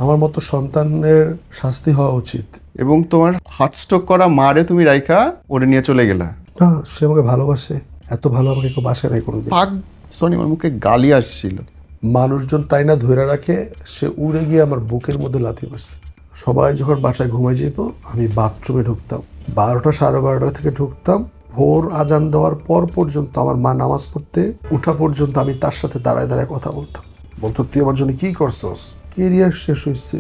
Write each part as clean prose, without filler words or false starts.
আমার মতো সন্তানের শাস্তি হওয়া উচিত। এবং তোমার হার্ট স্ট্রোক করা মারে তুমি রাইখা ওরে নিয়ে চলে গেলা। না, সে আমাকে ভালোবাসে, এত ভালো আমাকে কেউ বাসে নাই কোনোদিন। পাক সরি, আমার মুখে গালি আসছিল। মানুষজন টাইনা ধরে রাখে, সে উড়ে গিয়ে আমার বুকের মধ্যে লাথি মারছে। সবাই যখন বাসায় ঘুমাই যেত, আমি বাথরুমে ঢুকতাম, 12টা 12:30 থেকে ঢুকতাম। ভোর আজান দেওয়ার পর পর্যন্ত, আমার মা নামাজ পড়তে উঠা পর্যন্ত আমি তার সাথে দাঁড়ায় দাঁড়ায় কথা বলতাম। বলতো, তুই আমার জন্য কি করছস? কেরিয়ার শেষ হয়েছে,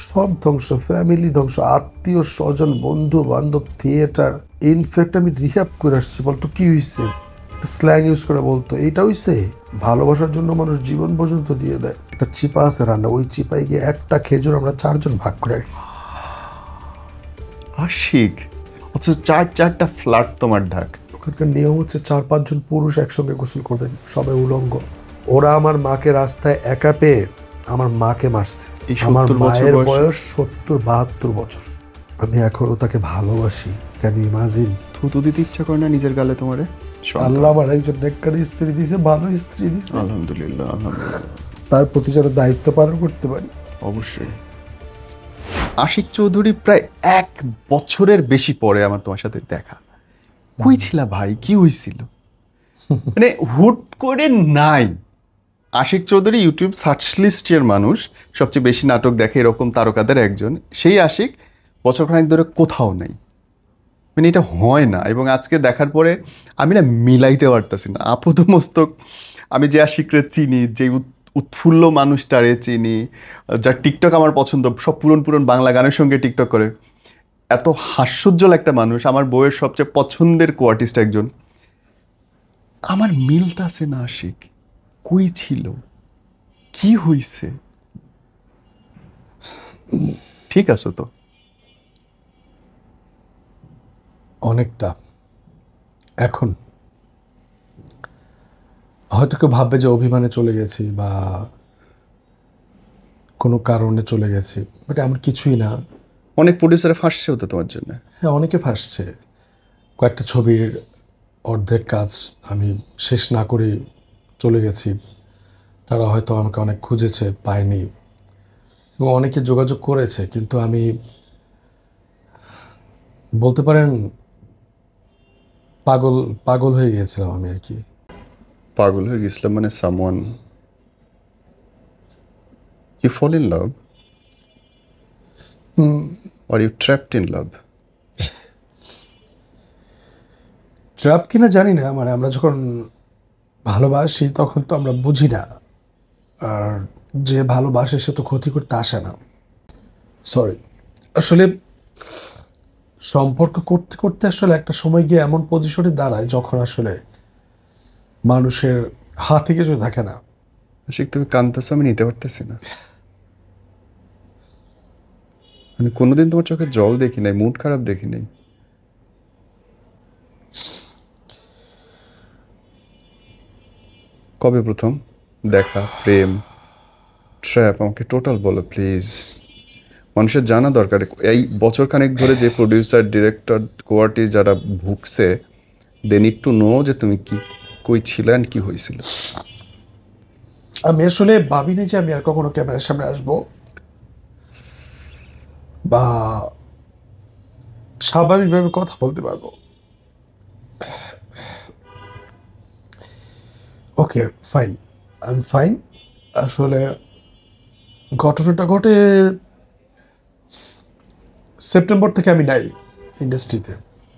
সব ধ্বংস, ফ্যামিলি ধ্বংস, আত্মীয় স্বজন, বন্ধু বান্ধব, থিয়েটার, ইনফ্যাক্ট আমি রিহ্যাব করে আসছি। বলতো কি হয়েছে? স্ল্যাং ইউজ করে বলতো, এইটা হইছে? ভালোবাসার জন্য মানুষ জীবন পর্যন্ত দিয়ে দেয়। একটা চিপা আছে রান্না, ওই চিপায় গিয়ে একটা খেজুর আমরা 4 জন ভাগ করে খাইছি। আশিক, অথচ 4টা ফ্ল্যাট তোমার ঢাক। ওখানকার নিয়ম হচ্ছে 4-5 জন পুরুষ একসঙ্গে গোসল করবেন, সবাই উলঙ্গ। ওরা আমার মাকে রাস্তায় একা পেয়ে আমার মাকে মারছে। এই আমার 70 বছর মায়ের বয়সে? বয়স 70-72 বছর। আমি এখনো তাকে ভালোবাসি। Can you imagine? থুতু দিতে ইচ্ছা করে না নিজের গালে তোমারে? আল্লাহ আমার একজন নেককার স্ত্রী দিছে, ভালো স্ত্রী দিছে, আলহামদুলিল্লাহ, আলহামদুলিল্লাহ। তার প্রতি যেন দায়িত্ব পালন করতে পারি। অবশ্যই। আশিক চৌধুরী প্রায় 1 বছরের বেশি পরে আমার তোমার সাথে দেখা। কই ছিলা ভাই, কি হয়েছিল? মানে হুট করে নাই। আশিক চৌধুরী ইউটিউব সার্চ লিস্টের মানুষ, সবচেয়ে বেশি নাটক দেখে এরকম তারকাদের একজন। সেই আশিক বছরখানেক ধরে কোথাও নাই। মানে এটা হয় না। এবং আজকে দেখার পরে আমি না মিলাইতে পারতেছি না আপাতমস্তক। আমি যে আশিকরে চিনি, যে উৎফুল্ল মানুষটারে চিনি, যার টিকটক আমার পছন্দ, সব পুরন পুরন বাংলা গানের সঙ্গে টিকটক করে, এত হাস্যোজ্জ্বল একটা মানুষ, আমার বউয়ের সবচেয়ে পছন্দের কোয়ার্টিস্ট একজন, আমার মিলতাছে না। আশিক কই ছিল, কি হইছে? ঠিক আছো তো? অনেকটা। এখন হয়তো কেউ ভাববে যে অভিমানে চলে গেছি বা কোনো কারণে চলে গেছি, বাট এমন কিছুই না। অনেক প্রডিউসারে ফাঁসছেও তো তোমার জন্য। হ্যাঁ, অনেকে ফাঁসছে। কয়েকটা ছবির অর্ধেক কাজ আমি শেষ না করে চলে গেছি। তারা হয়তো আমাকে অনেক খুঁজেছে, পায়নি, এবং অনেকে যোগাযোগ করেছে, কিন্তু আমি বলতে পারেন পাগল পাগল হয়ে গিয়েছিলাম আমি আর কি। পাগল হয়ে গেছিলাম মানে someone you fall in love or you trapped in love? Trap কিনা জানি না, মানে আমরা যখন ভালোবাসি তখন তো আমরা বুঝি না, আর যে ভালোবাসে সে তো ক্ষতি করতে আসে না। সরি, আসলে সম্পর্ক করতে করতে আসলে একটা সময় গিয়ে এমন পজিশনে দাঁড়ায় যখন আসলে মানুষের হাতে কিছু থাকে না। আশিক, তুমি কান্দতেছো, আমি নিতে পারতেছি না। আমি কোনোদিন তোমার চোখে জল দেখি নাই, মুড খারাপ দেখি নাই। কবে প্রথম দেখা, প্রেম, ট্র্যাপ? আমাকে টোটাল বলো প্লিজ। মানুষের জানা দরকার এই বছরখানেক ধরে যে প্রডিউসার, ডিরেক্টর, কোয়ার্টিস্ট যারা ভুগছে, দে নিড টু নো যে তুমি কি, কই ছিল অ্যান্ড কি হয়েছিল। আমি আসলে ভাবিনি যে আমি আর কখনো ক্যামেরার সামনে আসবো বা স্বাভাবিকভাবে কথা বলতে পারবো। ওকে, ফাইন, আই এম ফাইন। আসলে ঘটনাটা ঘটে সেপ্টেম্বর থেকে আমি নাই ইন্ডাস্ট্রিতে।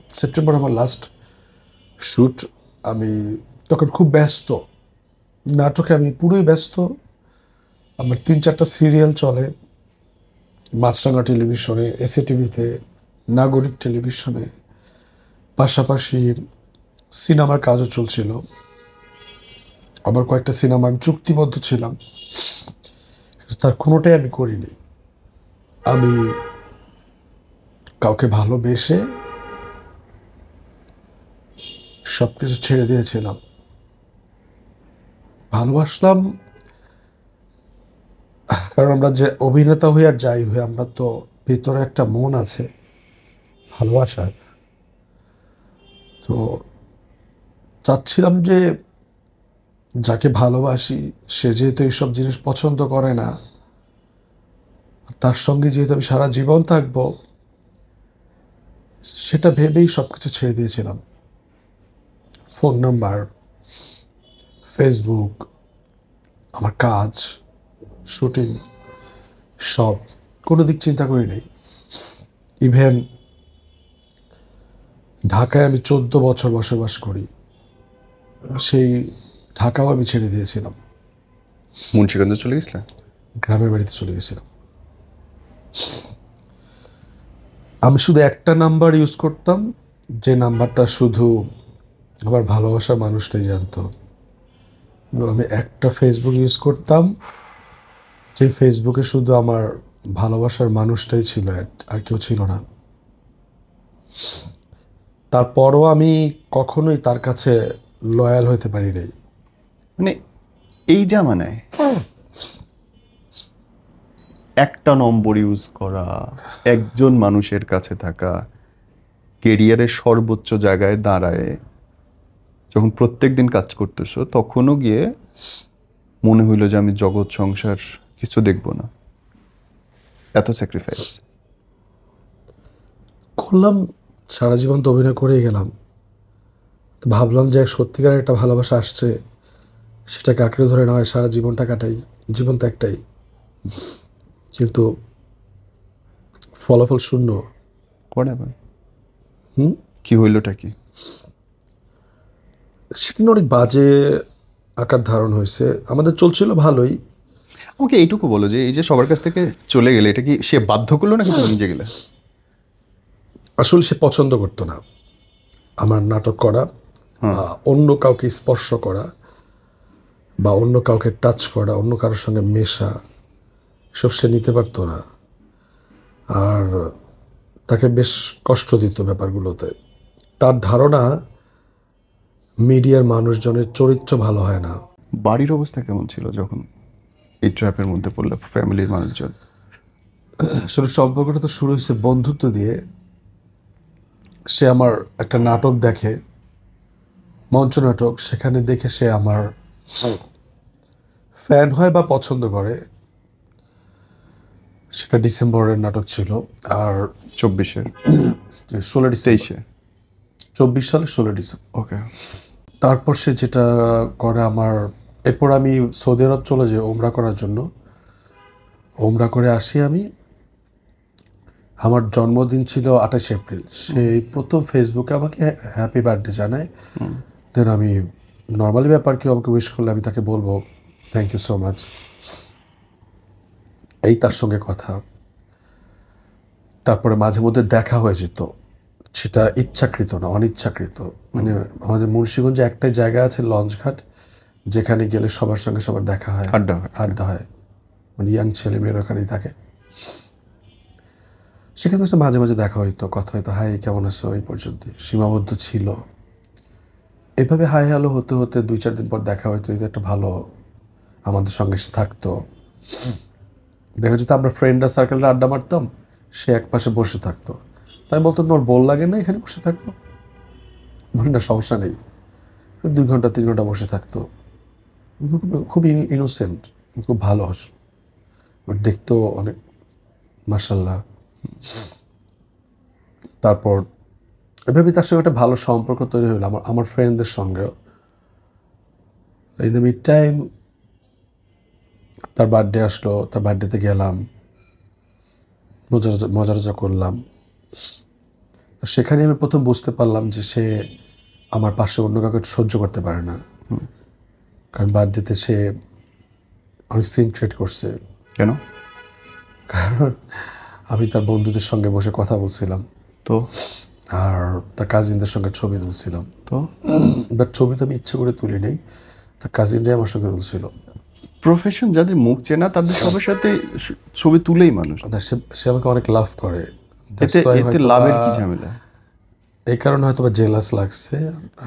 সেপ্টেম্বর আমার লাস্ট শ্যুট। আমি তখন খুব ব্যস্ত, নাটকে আমি পুরোই ব্যস্ত। আমার 3-4টা সিরিয়াল চলে মাছরাঙা টেলিভিশনে, এসএ টিভিতে, নাগরিক টেলিভিশনে, পাশাপাশি সিনেমার কাজও চলছিল। আবার কয়েকটা সিনেমা আমি চুক্তিবদ্ধ ছিলাম, কিন্তু তার কোনোটাই আমি করিনি। আমি কাউকে ভালোবেসে সব কিছু ছেড়ে দিয়েছিলাম। ভালোবাসলাম, কারণ আমরা যে অভিনেতা হই আর যাই হই, আমরা তো ভিতরে একটা মন আছে ভালোবাসার। তো চাচ্ছিলাম যে যাকে ভালোবাসি সে যেহেতু এইসব জিনিস পছন্দ করে না, তার সঙ্গে যেহেতু আমি সারা জীবন থাকবো, সেটা ভেবেই সব কিছু ছেড়ে দিয়েছিলাম। ফোন নাম্বার, ফেসবুক, আমার কাজ, শুটিং, সব কোনো দিক চিন্তা করি নাই। ইভেন ঢাকায় আমি 14 বছর বসবাস করি, সেই ঢাকাও আমি ছেড়ে দিয়েছিলাম, মুন্সিগঞ্জে চলে গেছিলে? গ্রামের বাড়িতে চলে গেছিলাম। আমি শুধু একটা নাম্বার ইউজ করতাম, যে নাম্বারটা শুধু আমার ভালোবাসার মানুষটাই জানতো। এবং আমি একটা ফেসবুক ইউজ করতাম, যে ফেসবুকে শুধু আমার ভালোবাসার মানুষটাই ছিল, আর কেউ ছিল না। তারপরও আমি কখনোই তার কাছে লয়াল হতে পারি নাই। মানে এই জামানায় একটা নম্বর ইউজ করা, একজন মানুষের কাছে থাকা, কেরিয়ারের সর্বোচ্চ জায়গায় দাঁড়ায় যখন প্রত্যেক দিন কাজ করতেছো, তখনও গিয়ে মনে হইলো যে আমি জগৎ সংসার কিছু দেখব না, এত স্যাক্রিফাইস করলাম। সারা জীবন তো অভিনয় করেই গেলাম। তো ভাবলাম যে সত্যিকারের একটা ভালোবাসা আসছে, সেটাকে আঁকড়ে ধরে না হয় সারা জীবনটা কাটাই, জীবন তো একটাই। কিন্তু ফলাফল শূন্য। করে আবার হুম, কি হইলোটা কি? সেখানে অনেক বাজে আকার ধারণ হয়েছে। আমাদের চলছিল ভালোই। আমাকে এইটুকু বলো যে এই যে সবার কাছ থেকে চলে গেলে, এটা কি সে বাধ্য করলো নাকি তুমি নিজে গেলে? আসলে সে পছন্দ করতো না আমার নাটক করা, বা অন্য কাউকে স্পর্শ করা, বা অন্য কাউকে টাচ করা, অন্য কারোর সঙ্গে মেশা, সব সে নিতে পারতো না। আর তাকে বেশ কষ্ট দিত ব্যাপারগুলোতে। তার ধারণা মিডিয়ার মানুষজনের চরিত্র ভালো হয় না। বাড়ির অবস্থা কেমন ছিল যখন এই ট্র্যাপের মধ্যে পড়লো, ফ্যামিলির মানুষজন? আসলে সম্পর্কটা তো শুরু হয়েছে বন্ধুত্ব দিয়ে। সে আমার একটা নাটক দেখে, মঞ্চ নাটক, সেখানে দেখে সে আমার ফ্যান হয় বা পছন্দ করে। সেটা ডিসেম্বরের নাটক ছিল। আর 24-এর 16 ডিসেম্বর, 23-এ? 24 সালে 16 ডিসেম্বর। ওকে। তারপর সে যেটা করে আমার, এরপর আমি সৌদি আরব চলে যাই ওমরা করার জন্য। ওমরা করে আসি আমি। আমার জন্মদিন ছিল 28 এপ্রিল। সেই প্রথম ফেসবুকে আমাকে হ্যাপি বার্থডে জানায়। দেন আমি নর্মালি ব্যাপার, কেউ আমাকে উইশ করলে আমি তাকে বলবো থ্যাংক ইউ সো মাচ, এই তার সঙ্গে কথা। তারপরে মাঝে মধ্যে দেখা হয়ে যেত, সেটা ইচ্ছাকৃত না, অনিচ্ছাকৃত। মানে আমাদের মুন্সিগঞ্জে একটাই জায়গা আছে, লঞ্চঘাট, যেখানে গেলে সবার সঙ্গে সবার দেখা হয়, আড্ডা হয়। আড্ডা হয়। মানে ইয়াং ছেলে মেয়েরা ওখানেই থাকে। সেখানে তো মাঝে মাঝে দেখা হইতো, কথা হইতো, হাই কেমন আছো, এই পর্যন্ত সীমাবদ্ধ ছিল। এভাবে হাই হ্যালো হতে হতে 2-4 দিন পর দেখা হইতো, এটা একটা ভালো আমাদের সঙ্গে সে থাকতো। দেখা যেত আমরা ফ্রেন্ডরা সার্কেলটা আড্ডা মারতাম, সে এক পাশে বসে থাকতো। তাই বলতাম তোমার বল লাগে না এখানে বসে থাকবো? বলি না, সমস্যা নেই। 2 ঘন্টা 3 ঘন্টা বসে থাকতো। খুব ইনোসেন্ট, খুব ভালো, দেখতেও অনেক মাশাল্লাহ। তারপর এভাবে তার সঙ্গে একটা ভালো সম্পর্ক তৈরি হলো আমার ফ্রেন্ডদের সঙ্গেও। ইন দ্য মিড টাইম তার বার্থডে আসলো, তার বার্থডেতে গেলাম, মজা করলাম। তো সেখানে আমি প্রথম বুঝতে পারলাম যে সে আমার পাশে অন্য কাউকে সহ্য করতে পারে না। কারণ বার্থডেতে সে অনেক সিন ক্রিয়েট করছে। কেন? কারণ আমি তার বন্ধুদের সঙ্গে বসে কথা বলছিলাম, তো আর তার কাজিনদের সঙ্গে ছবি তুলছিলাম। তো বাট ছবি তো আমি ইচ্ছে করে তুলি নাই, তার কাজিনরাই আমার সঙ্গে তুলছিল। প্রফেশন যাদের মুখ চেনা তাদের সবার সাথে ছবি তুলেই মানুষ। সে আমাকে অনেক লাভ করে। এতে এতে লাভের কি ঝামেলা? এই কারণে হয়তো বা জেলাস লাগছে।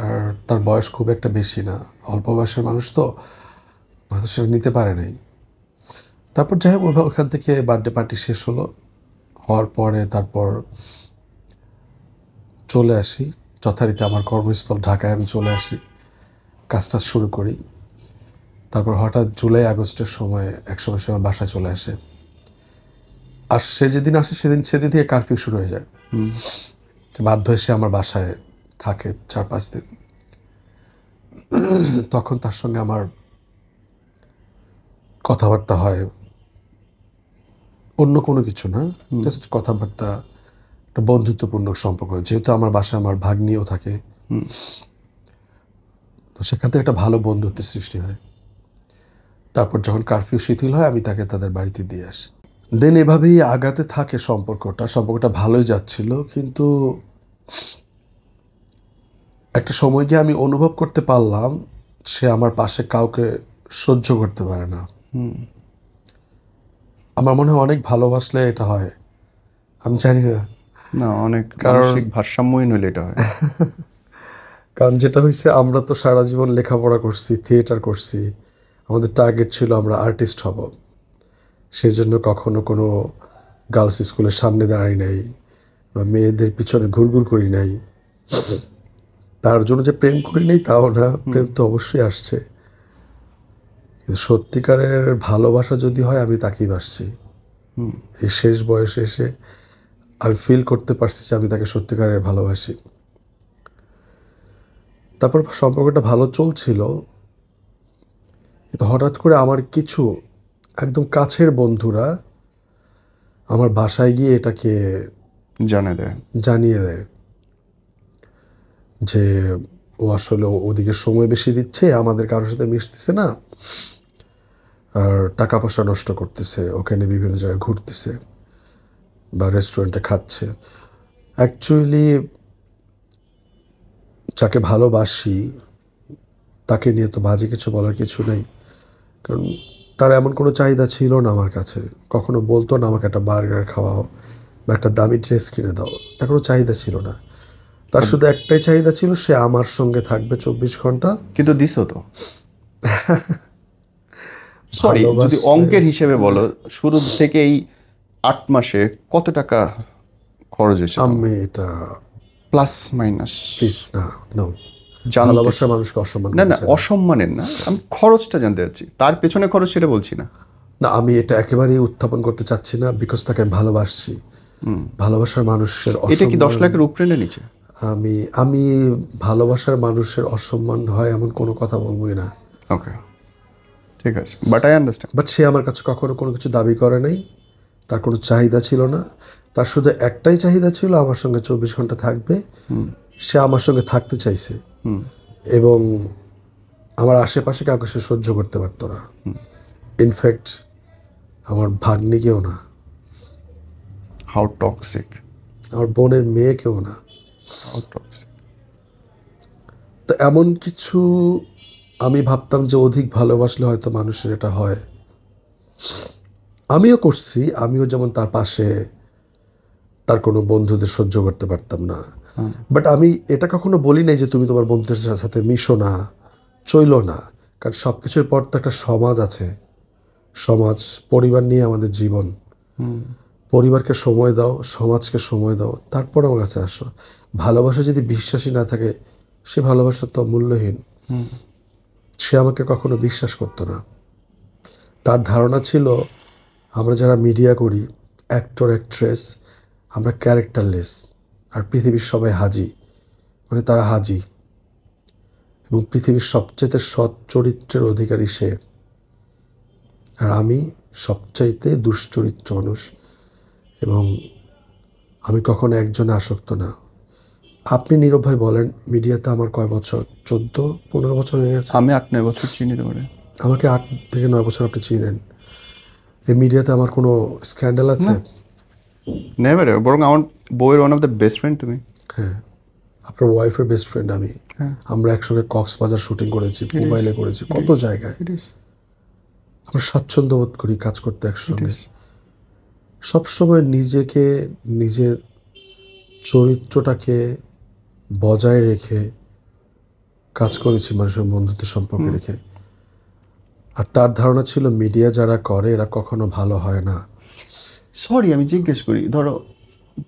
আর তার বয়স খুব একটা বেশি না, অল্প বয়সের মানুষ তো, হয়তো সেটা নিতে পারে নাই। তারপর যাই হোক, ওখান থেকে বার্থডে পার্টি শেষ হলো। হওয়ার পরে তারপর চলে আসি যথারীতি আমার কর্মস্থল ঢাকায়। আমি চলে আসি, কাজটা শুরু করি। তারপর হঠাৎ জুলাই আগস্টের সময় একসময় সে আমার বাসায় চলে আসে। আর সে যেদিন আসে সেদিন থেকে কারফিউ শুরু হয়ে যায়। বাধ্য হয়ে সে আমার বাসায় থাকে 4-5 দিন। তখন তার সঙ্গে আমার কথাবার্তা হয়, অন্য কোনো কিছু না, জাস্ট কথাবার্তা, একটা বন্ধুত্বপূর্ণ সম্পর্ক। যেহেতু আমার বাসায় আমার ভাগ্নিও থাকে, তো সেখান থেকে একটা ভালো বন্ধুত্বের সৃষ্টি হয়। তারপর যখন কারফিউ শিথিল হয় আমি তাকে তাদের বাড়িতে দিয়ে আসি। দেন এভাবেই আগাতে থাকে সম্পর্কটা ভালোই যাচ্ছিল, কিন্তু একটা সময় গিয়ে আমি অনুভব করতে পারলাম সে আমার পাশে কাউকে সহ্য করতে পারে না। আমার মনে হয় অনেক ভালোবাসলে এটা হয়, আমি জানি না। না, অনেক মানসিক ভারসাম্যহীন হলে এটা হয়। কারণ যেটা হয়েছে, আমরা তো সারা জীবন লেখাপড়া করছি, থিয়েটার করছি, আমাদের টার্গেট ছিল আমরা আর্টিস্ট হব। সেই জন্য কখনো কোনো গার্লস স্কুলের সামনে দাঁড়াই নাই বা মেয়েদের পিছনে ঘুরঘুর করি নাই। তার জন্য যে প্রেম করি নাই তাও না, প্রেম তো অবশ্যই আসছে, কিন্তু সত্যিকারের ভালোবাসা যদি হয় আমি তাকেই বাসছি। এই শেষ বয়সে এসে আমি ফিল করতে পারছি যে আমি তাকে সত্যিকারের ভালোবাসি। তারপর সম্পর্কটা ভালো চলছিল, কিন্তু হঠাৎ করে আমার কিছু একদম কাছের বন্ধুরা আমার বাসায় গিয়ে এটাকে জানিয়ে দেয় যে ও আসলে ওদিকে সময় বেশি দিচ্ছে, আমাদের কারোর সাথে মিশতেছে না, আর টাকা পয়সা নষ্ট করতেছে, ওখানে বিভিন্ন জায়গায় ঘুরতেছে বা রেস্টুরেন্টে খাচ্ছে। অ্যাকচুয়ালি যাকে ভালোবাসি তাকে নিয়ে তো বাজে কিছু বলার কিছু নেই, কারণ তার এমন কোনো চাহিদা ছিল না আমার কাছে। কখনো বলতো না আমাকে একটা বার্গার খাওয়াও বা একটা দামি ড্রেস কিনে দাও, তার কোনো চাহিদা ছিল না। তার শুধু একটাই চাহিদা ছিল, সে আমার সঙ্গে থাকবে 24 ঘন্টা। কিন্তু দিছো তো। সরি, যদি অঙ্কের হিসেবে বলো, শুরু থেকে এই 8 মাসে কত টাকা খরচ হয়েছে? আমি এটা প্লাস মাইনাস প্লিজ না, নো, জানতে ভালোবাসার মানুষকে অসম্মান না, করতে না, চাই না। অসম্মানের না, আমি খরচটা জানতে চাচ্ছি। তার পেছনে খরচ সেটা বলছি না। না, আমি এটা একেবারেই উত্থাপন করতে চাচ্ছি না, বিকজ তাকে আমি ভালোবাসছি। ভালোবাসার মানুষের এটা কি 10 অসম্মান, লাখের উপরে না নিচে? আমি ভালোবাসার মানুষের অসম্মান হয় এমন কোনো কথা বলবোই না। ওকে, ঠিক আছে, বাট আই আন্ডারস্ট্যান্ড। বাট সে আমার কাছে কখনো কোনো কিছু দাবি করে নাই, তার কোনো চাহিদা ছিল না। তার শুধু একটাই চাহিদা ছিল, আমার সঙ্গে 24 ঘন্টা থাকবে। সে আমার সঙ্গে থাকতে চাইছে, এবং আমার আশেপাশে কাউকে সে সহ্য করতে পারতো না। ইনফ্যাক্ট আমার ভাগ্নিকেও না, হাউ টক্সিক। আমার বোনের মেয়েকেও না। How toxic. তো এমন কিছু আমি ভাবতাম যে অধিক ভালোবাসলে হয়তো মানুষের এটা হয়। আমিও করছি, আমিও যেমন তার পাশে তার কোনো বন্ধুদের সহ্য করতে পারতাম না। বাট আমি এটা কখনো বলি নাই যে তুমি তোমার বন্ধুদের সাথে মিশো না, চইলো না। কারণ সব কিছুর পর তো একটা সমাজ আছে, সমাজ, পরিবার নিয়ে আমাদের জীবন। পরিবারকে সময় দাও, সমাজকে সময় দাও, তারপর আমার কাছে আসো। ভালোবাসা যদি বিশ্বাসী না থাকে, সে ভালোবাসা তো মূল্যহীন। সে আমাকে কখনো বিশ্বাস করতো না। তার ধারণা ছিল আমরা যারা মিডিয়া করি, অ্যাক্টর অ্যাক্ট্রেস, আমরা ক্যারেক্টারলেস, আর পৃথিবীর সবাই হাজি, মানে তারা হাজি, এবং পৃথিবীর সবচেয়ে সৎ চরিত্রের অধিকারী সে, আর আমি সবচাইতে দুশ্চরিত্র মানুষ। এবং আমি কখনো একজনে আসক্ত না। আপনি নীরব ভাই বলেন, মিডিয়াতে আমার কয় বছর? 14-15 বছর হয়ে গেছে। আমি 8-9 বছর চিনি তোমারে। আমাকে 8 থেকে 9 বছর আপনি চিনেন। এই মিডিয়াতে আমার কোনো স্ক্যান্ডাল আছে? নেভার। বরং আমার বইয়ের one of the best friend তুমি। হ্যাঁ, আপনার ওয়াইফের বেস্ট ফ্রেন্ড আমি। আমরা একসঙ্গে কক্সবাজার শুটিং করেছি, মোবাইলে করেছি, কত জায়গায়। আমরা স্বাচ্ছন্দ্য বোধ করি কাজ করতে একসঙ্গে। সবসময় নিজেকে, নিজের চরিত্রটাকে বজায় রেখে কাজ করেছি, মানুষের বন্ধুত্ব সম্পর্ক রেখে। আর তার ধারণা ছিল মিডিয়া যারা করে এরা কখনো ভালো হয় না। সরি, আমি জিজ্ঞেস করি, ধরো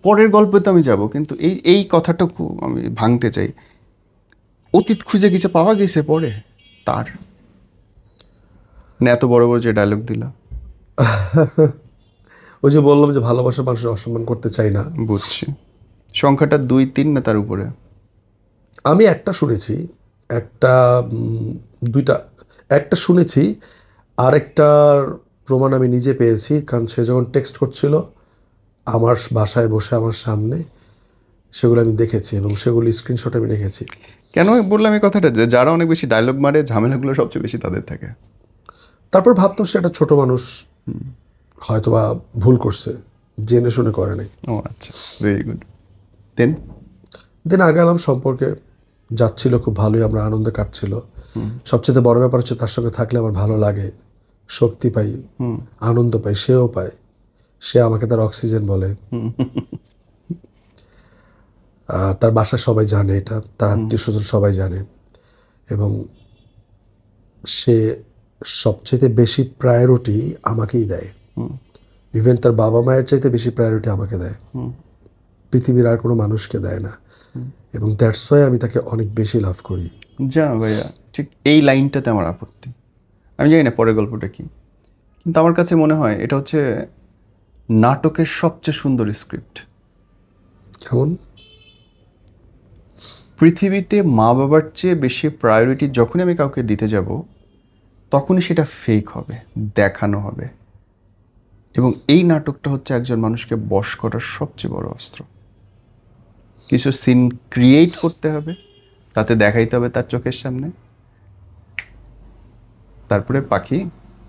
পরের গল্পে তো আমি যাব, কিন্তু এই কথাটুকু আমি ভাঙতে চাই। অতীত খুঁজে কিছু পাওয়া গেছে পরে তার? না, এত বড় বড় যে ডায়লগ দিলা। ওই যে বললাম যে ভালোবাসার মানুষের অসম্মান করতে চাই না। বুঝছি। সংখ্যাটা 2-3 না তার উপরে? আমি একটা শুনেছি, একটা দুইটা, একটা শুনেছি, আরেকটার প্রমাণ আমি নিজে পেয়েছি, কারণ সে যখন টেক্সট করছিল আমার বাসায় বসে আমার সামনে, সেগুলো আমি দেখেছি এবং সেগুলো স্ক্রিনশট আমি রেখেছি। কেন বললাম এই কথাটা, যে যারা অনেক বেশি ডায়লগ মারে ঝামেলাগুলো সবচেয়ে বেশি তাদের থাকে। তারপর ভাবতাম সে একটা ছোট মানুষ, হয়তোবা ভুল করছে, জেনে শুনে করে নাই। ও আচ্ছা, ভেরি গুড। দেন দিন আগালাম, সম্পর্কে যাচ্ছিল খুব ভালোই, আমরা আনন্দে কাটছিল। সবচেয়ে বড় ব্যাপার হচ্ছে তার সঙ্গে থাকলে আমার ভালো লাগে, শক্তি পাই, আনন্দ পাই, সেও পায়। সে আমাকে তার অক্সিজেন বলে। তার বাসায় সবাই জানে এটা, তার আত্মীয় স্বজন সবাই জানে, এবং সে সবচেয়ে বেশি প্রায়োরিটি আমাকেই দেয়। ইভেন তার বাবা মায়ের চাইতে বেশি প্রায়োরিটি আমাকে দেয়, পৃথিবীর আর কোনো মানুষকে দেয় না। এবং দ্যাটস ওয়াই আমি তাকে অনেক বেশি লাভ করি। জানো ভাইয়া, ঠিক এই লাইনটাতে আমার আপত্তি। আমি জানি না পরের গল্পটা কি, কিন্তু আমার কাছে মনে হয় এটা হচ্ছে নাটকের সবচেয়ে সুন্দর স্ক্রিপ্ট। কেমন? পৃথিবীতে মা বাবার চেয়ে বেশি প্রায়োরিটি যখনই আমি কাউকে দিতে যাব, তখনই সেটা ফেক হবে, দেখানো হবে। এবং এই নাটকটা হচ্ছে একজন মানুষকে বশ করার সবচেয়ে বড় অস্ত্র। কিছু সিন ক্রিয়েট করতে হবে, তাতে দেখাইতে হবে তার চোখের সামনে, তারপরে পাখি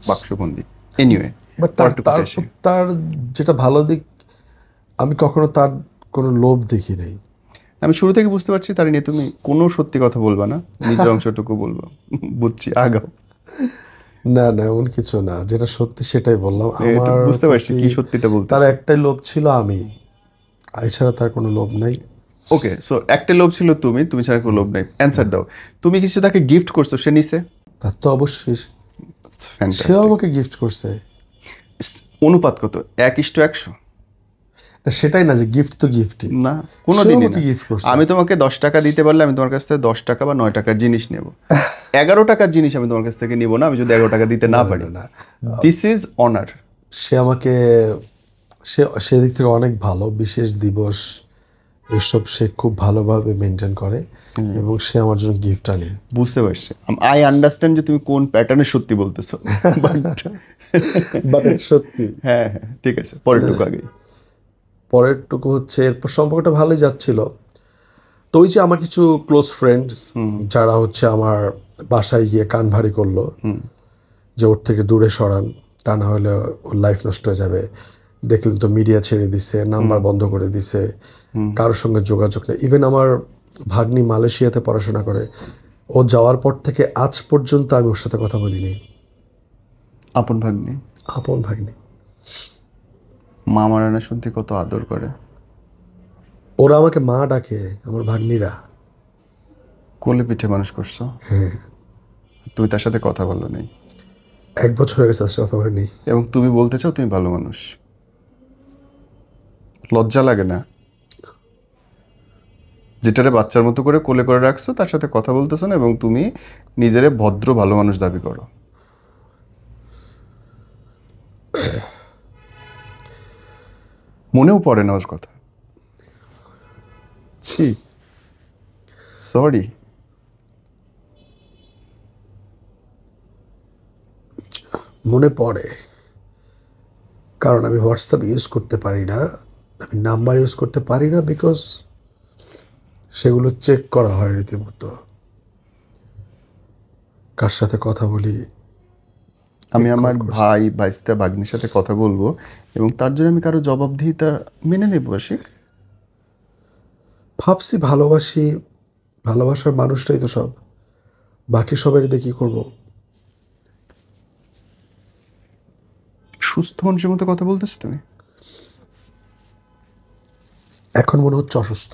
বাক্সবন্দি। এনিওয়ে, বাট তার যেটা ভালো দিক, আমি কখনো তার কোনো লোভ দেখি নাই। আমি শুরু থেকে বুঝতে পারছি তার নিয়ে তুমি কোনো সত্যি কথা বলবা না, নিজের অংশটুকু বলবো। বুঝছি, আগাও। না না, এমন কিছু না, যেটা সত্যি সেটাই বললাম। একটু আমার বুঝতে পারছি কি সত্যিটা বলতে। তার একটাই লোভ ছিল আমি, এছাড়া তার কোনো লোভ নাই। ওকে, সো একটা লোভ ছিল তুমি, তুমি ছাড়া কোনো লোভ নাই। অ্যান্সার দাও, তুমি কিছু তাকে গিফট করছো, সে নিছে? তার তো অবশ্যই, সেও ফ্যান্টাস্টিক। আমাকে গিফট করছে। অনুপাত কত? 1:100? না, সেটাই না, যে গিফট তো গিফটই না, কোনো সেও দিনই আমাকে না। গিফট করছে। আমি তোমাকে 10 টাকা দিতে পারলে আমি তোমার কাছ থেকে 10 টাকা বা 9 টাকার জিনিস নেব। 11 টাকার জিনিস আমি তোমার কাছ থেকে নিব না, আমি যদি 11 টাকা দিতে না পারি। না, দিস ইজ অনার। সে আমাকে, সেদিক থেকে অনেক ভালো। বিশেষ দিবস এসব সে খুব ভালোভাবে মেনটেন করে, এবং সে আমার জন্য গিফট আনে। বুঝতে পারছি, আই আন্ডারস্ট্যান্ড যে তুমি কোন প্যাটার্নে সত্যি বলতেছো, বাট সত্যি। হ্যাঁ হ্যাঁ, ঠিক আছে, পরেরটুকু আগে। পরেরটুকু হচ্ছে, এরপর সম্পর্কটা ভালোই যাচ্ছিল। তো ওই যে আমার কিছু ক্লোজ ফ্রেন্ডস, যারা হচ্ছে আমার বাসায় গিয়ে কান ভারী করলো যে ওর থেকে দূরে সরান, তা না হলে ওর লাইফ নষ্ট হয়ে যাবে। দেখলেন তো মিডিয়া ছেড়ে দিছে, নাম্বার বন্ধ করে দিছে, কারোর সঙ্গে যোগাযোগ নেই। ইভেন আমার ভাগ্নি মালয়েশিয়াতে পড়াশোনা করে, ও যাওয়ার পর থেকে আজ পর্যন্ত আমি ওর সাথে কথা বলিনি। আপন ভাগ্নে, আপন ভাগ্নি। মা মারানা শুনতে কত আদর করে। ওরা আমাকে মা ডাকে, আমার ভাগ্নিরা। কোলে পিঠে মানুষ করছো, হ্যাঁ। তুমি তার সাথে কথা বলো নাই, 1 বছর হয়ে গেছে তার সাথে কথা বলিনি। এবং তুমি বলতে চাও তুমি ভালো মানুষ। লজ্জা লাগে না? যেটারে বাচ্চার মতো করে কোলে করে রাখছো, তার সাথে কথা বলতেছো না, এবং তুমি নিজেরে ভদ্র ভালো মানুষ দাবি করো। মনেও পড়ে না ওর কথা। ছি, সরি। মনে পড়ে, কারণ আমি হোয়াটসঅ্যাপ ইউজ করতে পারি না, আমি নাম্বার ইউজ করতে পারি না, বিকজ সেগুলো চেক করা হয় রীতিমতো, কার সাথে কথা বলি। আমি আমার ভাই ভাইস্তা ভাগ্নির সাথে কথা বলবো, এবং তার জন্য আমি কারো জবাবদিহিতা মেনে নেব। আশিক, ভাবছি ভালোবাসি, ভালোবাসার মানুষটাই তো সব, বাকি সবের দিয়ে কী করবো? সুস্থ মানুষের মতো কথা বলতেছো তুমি। এখন মনে হচ্ছে অসুস্থ।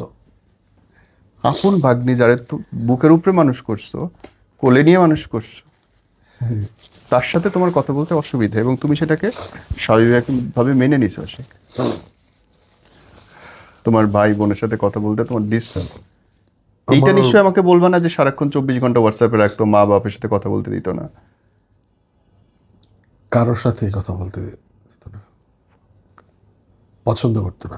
আপন ভাগ্নি যারা তো বুকের উপরে মানুষ করছো, কোলে নিয়ে মানুষ করছো, তার সাথে তোমার কথা বলতে অসুবিধা, এবং তুমি সেটাকে স্বাভাবিকভাবে মেনে নিছো। আশিক, তোমার ভাই বোনের সাথে কথা বলতে তোমার ডিস্টার্ব, এইটা নিশ্চয়ই আমাকে বলবা না যে সারাক্ষণ 24 ঘন্টা হোয়াটসঅ্যাপে রাখতো, মা বাপের সাথে কথা বলতে দিত না। কারোর সাথে কথা বলতে দিত না। পছন্দ করতো না।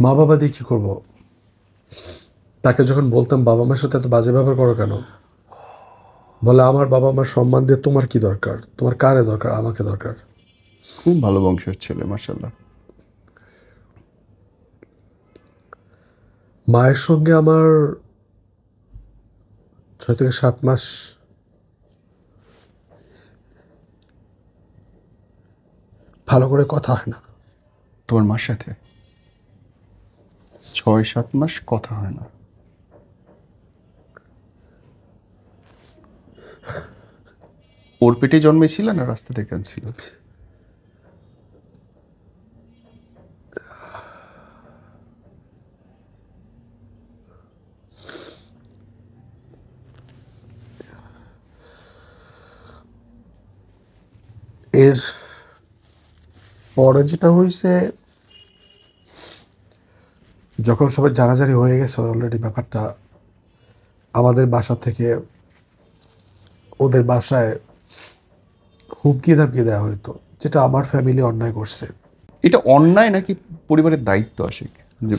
মা বাবা দিয়ে কী করবো? তাকে যখন বলতাম বাবা মার সাথে এত বাজে ব্যবহার করো কেন, বলে আমার বাবা মার সম্মান দিয়ে তোমার কি দরকার, তোমার কারে দরকার, আমাকে দরকার। খুব ভালো বংশের ছেলে, মাশাআল্লাহ। মায়ের সঙ্গে আমার 6 থেকে 7 মাস ভালো করে কথা হয় না। তোমার মার সাথে 6-7 মাস কথা হয় না? ওর পেটে জন্মেছিল না রাস্তা থেকে আনছিল? এর পরে যেটা হয়েছে, যখন সবাই জানাজানি হয়ে গেছে অলরেডি ব্যাপারটা, আমাদের বাসা থেকে ওদের বাসায় হুমকি ধামকি দেওয়া হতো, যেটা আমার ফ্যামিলি অন্যায় করছে। এটা অন্যায় নাকি পরিবারের দায়িত্ব আশিক যে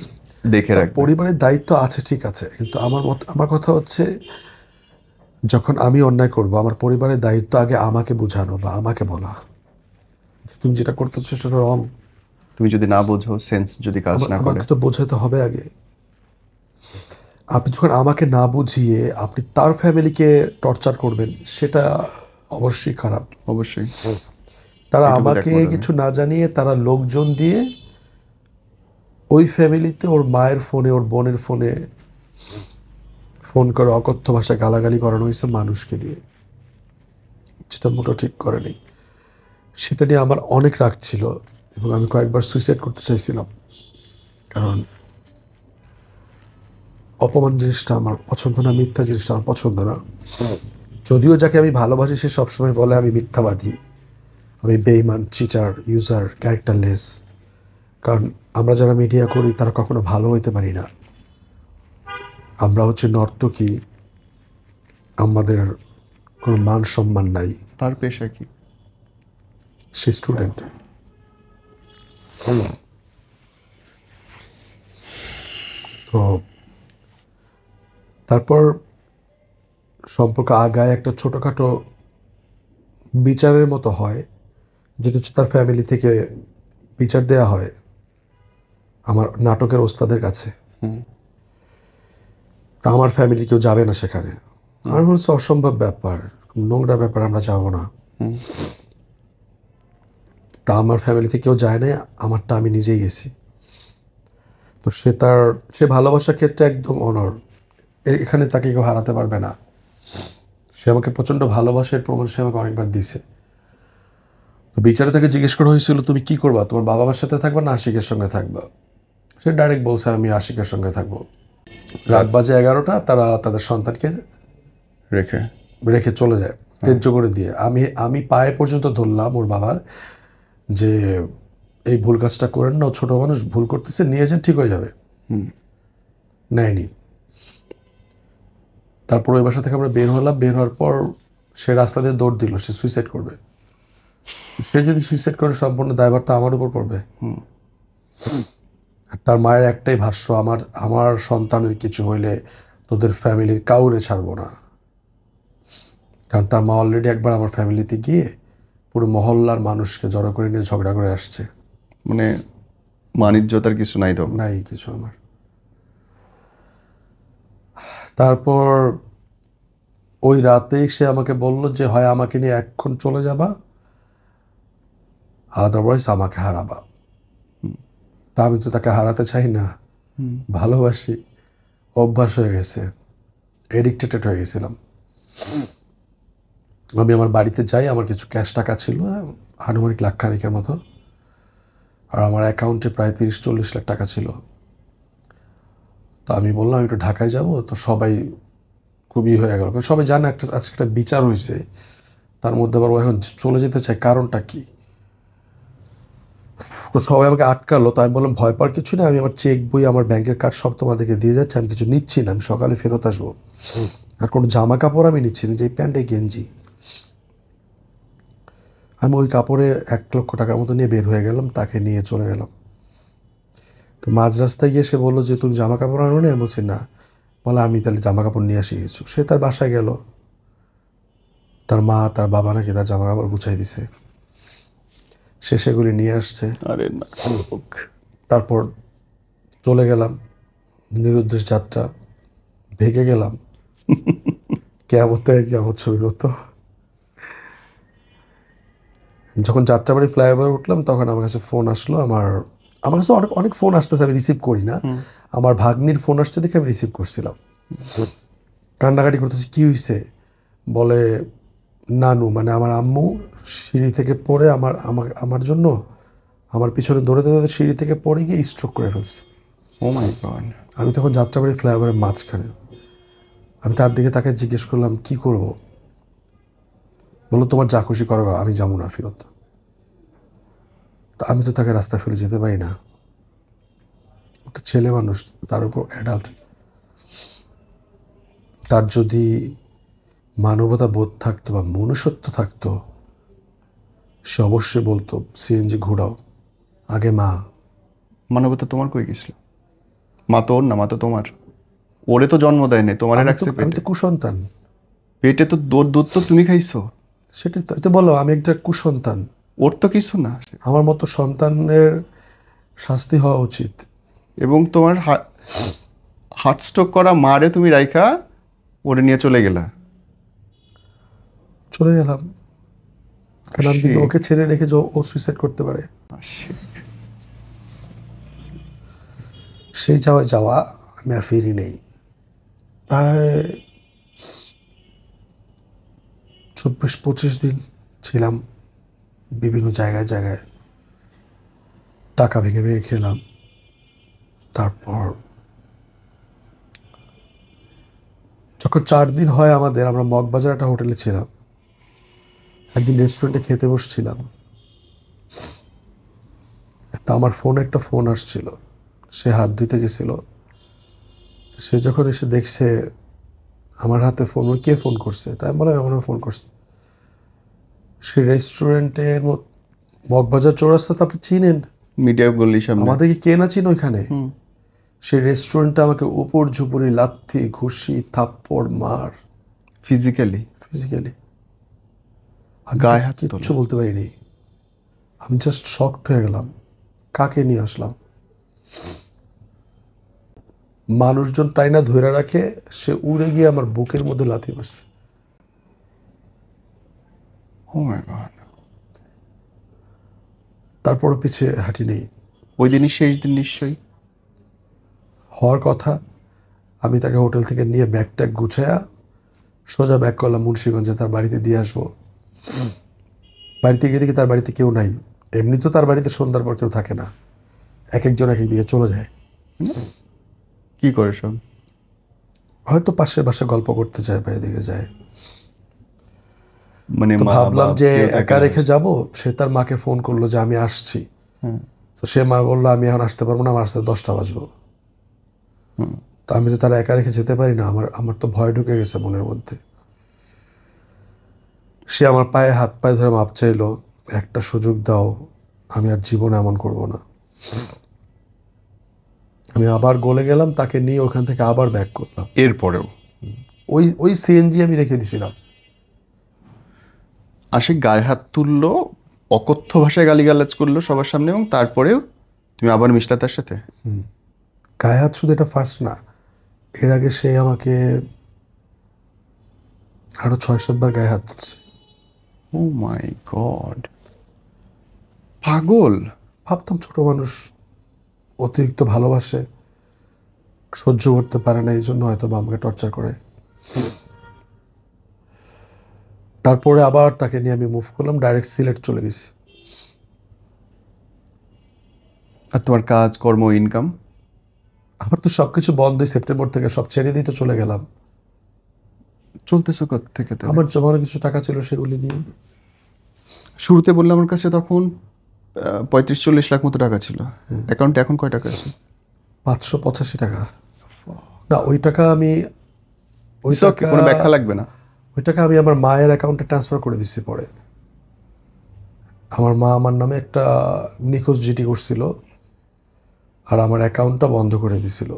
দেখে রাখবে? পরিবারের দায়িত্ব আছে, ঠিক আছে, কিন্তু আমার কথা হচ্ছে, যখন আমি অন্যায় করব আমার পরিবারের দায়িত্ব আগে আমাকে বোঝানো বা আমাকে বলা তুমি যেটা করতেছো সেটা রং। তুমি যদি না বোঝো, সেন্স যদি কাজ না করে, আমাকে তো বোঝাতে হবে আগে। আপনি যখন আমাকে না বুঝিয়ে আপনি তার ফ্যামিলিকে টর্চার করবেন, সেটা অবশ্যই খারাপ। অবশ্যই। তারা এটুকু আমাকে একমত আমি। কিছু না জানিয়ে তারা লোকজন দিয়ে ওই ফ্যামিলিতে ওর মায়ের ফোনে, ওর বোনের ফোনে ফোন করে অকথ্য ভাষায় গালাগালি করানো হয়েছে মানুষকে দিয়ে, যেটা মোটো ঠিক করেনি। সেটা নিয়ে আমার অনেক রাগ ছিল এবং আমি কয়েকবার সুইসাইড করতে চাইছিলাম, কারণ অপমান জিনিসটা আমার পছন্দ না, মিথ্যা জিনিসটা আমার পছন্দ না। যদিও যাকে আমি ভালোবাসি সে সবসময় বলে আমি মিথ্যাবাদী, আমি বেইমান, চিটার, ইউজার, ক্যারেক্টারলেস। কারণ আমরা যারা মিডিয়া করি তারা কখনো ভালো হইতে পারি না। আমরা হচ্ছে নর্তকী, আমাদের কোনো মান সম্মান নাই। তার পেশা কি? সে স্টুডেন্ট। তো তারপর সম্পর্ক আগায়, একটা ছোটোখাটো বিচারের মতো হয়, যেটা হচ্ছে তার ফ্যামিলি থেকে বিচার দেয়া হয় আমার নাটকের ওস্তাদের কাছে। তা আমার ফ্যামিলি কেউ যাবে না সেখানে। আমার হচ্ছে অসম্ভব ব্যাপার, নোংরা ব্যাপার, আমরা যাবো না। তা আমার ফ্যামিলিতে কেউ যায় না, আমারটা আমি নিজেই গেছি। তো সে ভালোবাসার ক্ষেত্রে একদম অনর, এখানে তাকে কেউ হারাতে পারবে না। সে আমাকে প্রচণ্ড ভালোবাসার প্রমাণ সে আমাকে অনেকবার দিছে। তো বিচারে তাকে জিজ্ঞেস করা হয়েছিল তুমি কি করবা, তোমার বাবা মার সাথে থাকবা না আশিকের সঙ্গে থাকবা? সে ডাইরেক্ট বলছে আমি আশিকের সঙ্গে থাকবো। রাত বাজে 11টা, তারা তাদের সন্তানকে রেখে রেখে চলে যায় ত্যায্য করে দিয়ে। আমি পায়ে পর্যন্ত ধরলাম ওর বাবার, যে এই ভুল কাজটা করেন না, ও ছোটো মানুষ ভুল করতেছে, নিয়ে যান, ঠিক হয়ে যাবে। নেয়নি। তারপর ওই বাসা থেকে আমরা বের হলাম, বের হওয়ার পর সে রাস্তা দিয়ে দৌড় দিল, সে সুইসাইড করবে। সে যদি সুইসাইড করে সম্পূর্ণ দায়ভারটা আমার উপর পড়বে। আর তার মায়ের একটাই ভাষ্য, আমার সন্তানের কিছু হইলে তোদের ফ্যামিলির কাউরে ছাড়বো না। কারণ তার মা অলরেডি একবার আমার ফ্যামিলিতে গিয়ে পুরো মহল্লার মানুষকে জড়ো করে নিয়ে ঝগড়া করে আসছে। মানে মানিজ্যতার কিছু নাই তো? নাই কিছু আমার। তারপর ওই রাতেই সে আমাকে বলল যে হয় আমাকে নিয়ে এখন চলে যাবা, আদারওয়াইজ আমাকে হারাবা। তা আমি তো তাকে হারাতে চাই না, ভালোবাসি, অভ্যাস হয়ে গেছে, এডিক্টেড হয়ে গেছিলাম। আমি আমার বাড়িতে যাই, আমার কিছু ক্যাশ টাকা ছিল, আনুমানিক লাখখানিকের মতো, আর আমার অ্যাকাউন্টে প্রায় 30-40 লাখ টাকা ছিল। তো আমি বললাম একটু ঢাকায় যাব, তো সবাই খুবই হয়ে গেল, সবাই জানে আজকে একটা বিচার হয়েছে, তার মধ্যে আবার ও এখন চলে যেতে চায়, কারণটা কি? তো সবাই আমাকে আটকালো। তো আমি বললাম ভয় পাওয়ার কিছু না, আমি আমার চেক বই, আমার ব্যাংকের কার্ড সব তোমাদেরকে দিয়ে যাচ্ছে, আমি কিছু নিচ্ছি না, আমি সকালে ফেরত আসবো। আর কোনো জামা কাপড় আমি নিচ্ছি না, যে প্যান্ট, এই গেঞ্জি। আমি ওই কাপড়ে 1,00,000 টাকার মতো নিয়ে বের হয়ে গেলাম, তাকে নিয়ে চলে গেলাম। তো মাঝ রাস্তায় গিয়ে সে বললো যে তুমি জামা কাপড় আনো নি? আমি বলছি না। বলে আমি তাহলে জামা কাপড় নিয়ে আসি কিছু। সে তার বাসায় গেল, তার মা তার বাবা নাকি তার জামা কাপড় গুছাই দিছে, সে সেগুলি নিয়ে আসছে। আরে না, তারপর চলে গেলাম, নিরুদ্দেশ যাত্রা, ভেগে গেলাম। কেমন থেকে কেমন ছবি হতো। যখন যাত্রাবাড়ি ফ্লাইওভার উঠলাম তখন আমার কাছে ফোন আসলো। আমার আমার কাছে অনেক অনেক ফোন আসতেছে, আমি রিসিভ করি না। আমার ভাগ্নির ফোন আসছে দেখে আমি রিসিভ করছিলাম। কান্নাকাটি করতেছি, কী হয়েছে? বলে নানু মানে আমার আম্মু সিঁড়ি থেকে পড়ে আমার আমার আমার জন্য আমার পিছনে দৌড়াতে দৌড়াতে সিঁড়ি থেকে পড়ে গিয়ে স্ট্রোক করে ফেলছে। ও মাই গড। আমি তখন যাত্রাবাড়ি ফ্লাইওভারের মাঝখানে। আমি তার দিকে তাকে জিজ্ঞেস করলাম কি করব? বললো তোমার যা খুশি করো, আমি যাবো না ফেরত। তা আমি তো তাকে রাস্তায় ফেলে যেতে পারি না। একটা ছেলে মানুষ, তার উপর অ্যাডাল্ট, তার যদি মানবতা বোধ থাকতো বা মনুষ্যত্ব থাকতো সে অবশ্যই বলতো সিএনজি ঘোরাও, আগে মা। মানবতা তোমার কই গেছিল? মা তো ওর না, মা তো তোমার। ওরে তো জন্ম দেয় নাই, তোমারে রাখছে আমি পেটে। তো কুসন্তান। পেটে তো দুধ তো তুমি খাইছো। সেটাই তো, এই তো বলো আমি একটা কুসন্তান। ওর তো কিছু না। আমার মতো সন্তানের শাস্তি হওয়া উচিত। এবং তোমার হার্ট স্ট্রোক করা মারে তুমি রাইখা ওরে নিয়ে চলে গেলা। চলে গেলাম, কারণ আমি Shit. ওকে ছেড়ে রেখে যে ও সুইসাইড করতে পারে। Shit. সেই যাওয়া যাওয়া আমি আর ফিরি নেই। প্রায় 24-25 দিন ছিলাম বিভিন্ন জায়গায় জায়গায়, টাকা ভেঙে ভেঙে খেলাম। তারপর যখন 4 দিন হয় আমাদের, আমরা মগবাজার একটা হোটেলে ছিলাম। একদিন রেস্টুরেন্টে খেতে বসছিলাম, তা আমার ফোনে একটা ফোন আসছিল। সে হাত ধুতে গেছিল, সে যখন এসে দেখছে আমার হাতে ফোন, ওই কে ফোন করছে, তাই আমি বললাম আমার ফোন করছে। সে রেস্টুরেন্টের মগবাজার চৌরাস্তা তো আপনি চিনেন, মিডিয়া গলি সামনে। আমাদেরকে কে না চিন ওইখানে। সেই রেস্টুরেন্টে আমাকে উপর ঝুপুরি লাথি ঘুষি থাপ্পড় মার, ফিজিক্যালি ফিজিক্যালি। গায়ে হাত কিচ্ছু তোলা। বলতে পারিনি, আমি জাস্ট শকড হয়ে গেলাম। কাকে নিয়ে আসলাম? মানুষজন টাইনা ধরে রাখে, সে উড়ে গিয়ে আমার বুকের মধ্যে লাথি মারছে। ও মাই গড। তারপরও পিছিয়ে হাঁটি নেই। ওই দিনই শেষ দিন নিশ্চয়ই। হওয়ার কথা, আমি তাকে হোটেল থেকে নিয়ে ব্যাগ ট্যাগ গুছায়া সোজা ব্যাক করলাম মুন্সিগঞ্জে, তার বাড়িতে দিয়ে আসবো। বাড়িতে গিয়ে দেখি তার বাড়িতে কেউ নাই। এমনি তো তার বাড়িতে সন্ধ্যার পর কেউ থাকে না, এক একজন এক এক দিকে চলে যায়। কি করে সব? হয়তো পাশের বাসায় গল্প করতে যায় বা এদিকে যায়। মানে তো মা ভাবলাম বাপ যে কেউ থাকে একা না। রেখে যাব। সে তার মাকে ফোন করলো যে আমি আসছি। হুম। তো সে মা বললো আমি এখন আসতে পারবো না, আমার আসতে 10টা বাজবো। তো আমি তো তারা একা রেখে যেতে পারি না, আমার আমার তো ভয় ঢুকে গেছে মনের মধ্যে। সে আমার পায়ে হাত পায়ে ধরে মাপ চাইলো, একটা সুযোগ দাও, আমি আর জীবনে এমন করব না। আমি আবার গলে গেলাম, তাকে নিয়ে ওখান থেকে আবার ব্যাক করলাম। এরপরেও ওই ওই সিএনজি আমি রেখে দিছিলাম। আশিক গায়ে হাত তুললো, অকথ্য ভাষায় গালিগালাজ করলো সবার সামনে, এবং তারপরেও তুমি আবার মিশলা তার সাথে। গায়ে হাত শুধু এটা ফার্স্ট না, এর আগে সে আমাকে আরো 6-7 বার গায়ে হাত তুলছে। ও মাই গড, পাগল। ভাবতাম ছোট মানুষ, অতিরিক্ত ভালোবাসে, সহ্য করতে পারে না, এই জন্য হয়তো বা আমাকে টর্চার করে। তারপরে আবার তাকে নিয়ে আমি মুভ করলাম, ডাইরেক্ট সিলেট চলে গেছি। আর তোমার কাজ কর্ম ইনকাম? আমার তো সব কিছু বন্ধই, সেপ্টেম্বর থেকে সব ছেড়ে দিতে চলে গেলাম। চলতেছো কোথা থেকে? আমার জমানো কিছু টাকা ছিল সেগুলি দিয়ে। শুরুতে বললাম আমার কাছে তখন 35-40 লাখ মতো টাকা ছিল অ্যাকাউন্টে, এখন কয় টাকা আছে? 585 টাকা। না ওই টাকা আমি, ওই It's okay, কোনো ব্যাখ্যা লাগবে না। ওই টাকা আমি আমার মায়ের অ্যাকাউন্টে ট্রান্সফার করে দিচ্ছি পরে। আমার মা আমার নামে একটা নিখোঁজ জিডি করছিল, আর আমার অ্যাকাউন্টটা বন্ধ করে দিছিল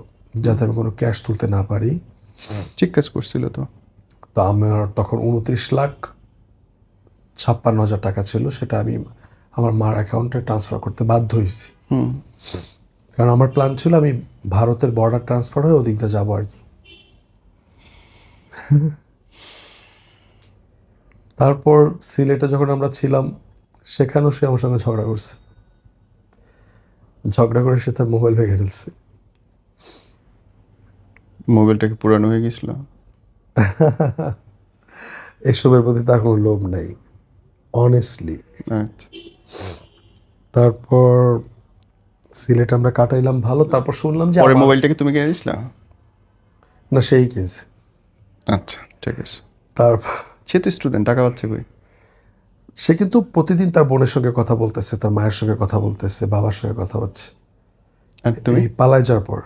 যাতে আমি কোনো ক্যাশ তুলতে না পারি। ঠিক কাজ করছিল তো। তো আমার তখন 29,56,000 টাকা ছিল, সেটা আমি আমার মার অ্যাকাউন্টে ট্রান্সফার করতে বাধ্য হয়েছি। কারণ আমার প্ল্যান ছিল আমি ভারতের বর্ডার ট্রান্সফার হয়ে ওদিক দিয়ে যাবো আর কি। তারপর সিলেটে যখন আমরা ছিলাম সেখানেও সে আমার সঙ্গে ঝগড়া করছে, ঝগড়া করে সে তার মোবাইল ভেঙে ফেলছে। মোবাইলটা কি পুরানো হয়ে গেছিল? এসবের প্রতি তার কোনো লোভ নেই অনেস্টলি। আচ্ছা। তারপর সিলেট আমরা কাটাইলাম ভালো। তারপর শুনলাম যে পরে মোবাইলটা কি তুমি কিনে দিছিলা? না, সেই কিনছে। আচ্ছা, ঠিক আছে। তারপর সে তো স্টুডেন্ট, টাকা পাচ্ছে কই? সে কিন্তু প্রতিদিন তার বোনের সঙ্গে কথা বলতেছে, তার মায়ের সঙ্গে কথা বলতেছে, বাবার সঙ্গে কথা হচ্ছে। আর তুমি? এই পালায় যাওয়ার পর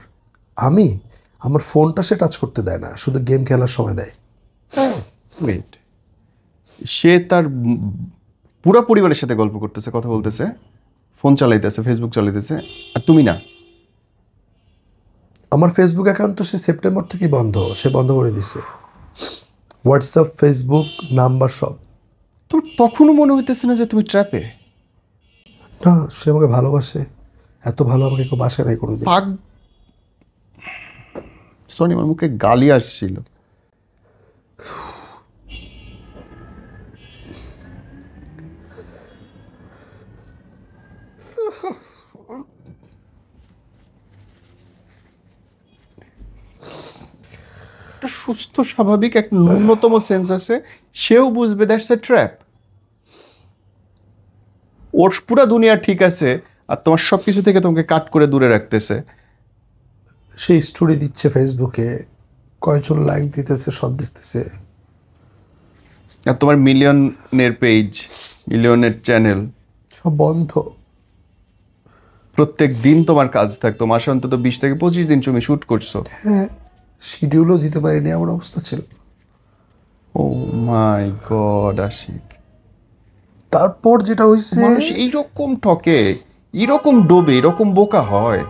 আমার ফোনটা সে টাচ করতে দেয় না, শুধু গেম খেলার সময় দেয়। ওয়েট, সে তার পুরো পরিবারের সাথে গল্প করতেছে, কথা বলতেছে, ফোন চালাইতেছে, ফেসবুক চালাইতেছে, আর তুমি না? আমার ফেসবুক অ্যাকাউন্ট তো সে সেপ্টেম্বর থেকেই বন্ধ, সে বন্ধ করে দিছে। হোয়াটসঅ্যাপ, ফেসবুক, নাম্বার সব। তোর তখনও মনে হইতেছে না যে তুমি ট্র্যাপে? না, সে আমাকে ভালোবাসে, এত ভালো আমাকে কেউ বাসে নাই কোনোদিন। পাগ সরি, আমার মুখে গালি আসছিল। একটা সুস্থ স্বাভাবিক এক ন্যূনতম সেন্স আছে, সেও বুঝবে দ্যাটস এ ট্র্যাপ। ওর পুরা দুনিয়া ঠিক আছে আর তোমার সব কিছু থেকে তোমাকে কাট করে দূরে রাখতেছে। সে স্টোরি দিচ্ছে ফেসবুকে, কয়জন লাইক দিতেছে, সব দেখতেছে। আর তোমার মিলিয়নের পেজ, মিলিয়নের চ্যানেল সব বন্ধ। প্রত্যেক দিন তোমার কাজ থাকতো, মাসে অন্তত 20 থেকে 25 দিন তুমি শ্যুট করছো। হ্যাঁ, শিডিউলও দিতে পারিনি, এমন অবস্থা ছিল। ও মাই গড আশিক, তারপর যেটা হয়েছে, মানুষ এইরকম ঠকে, এরকম ডোবে, এরকম বোকা হয়।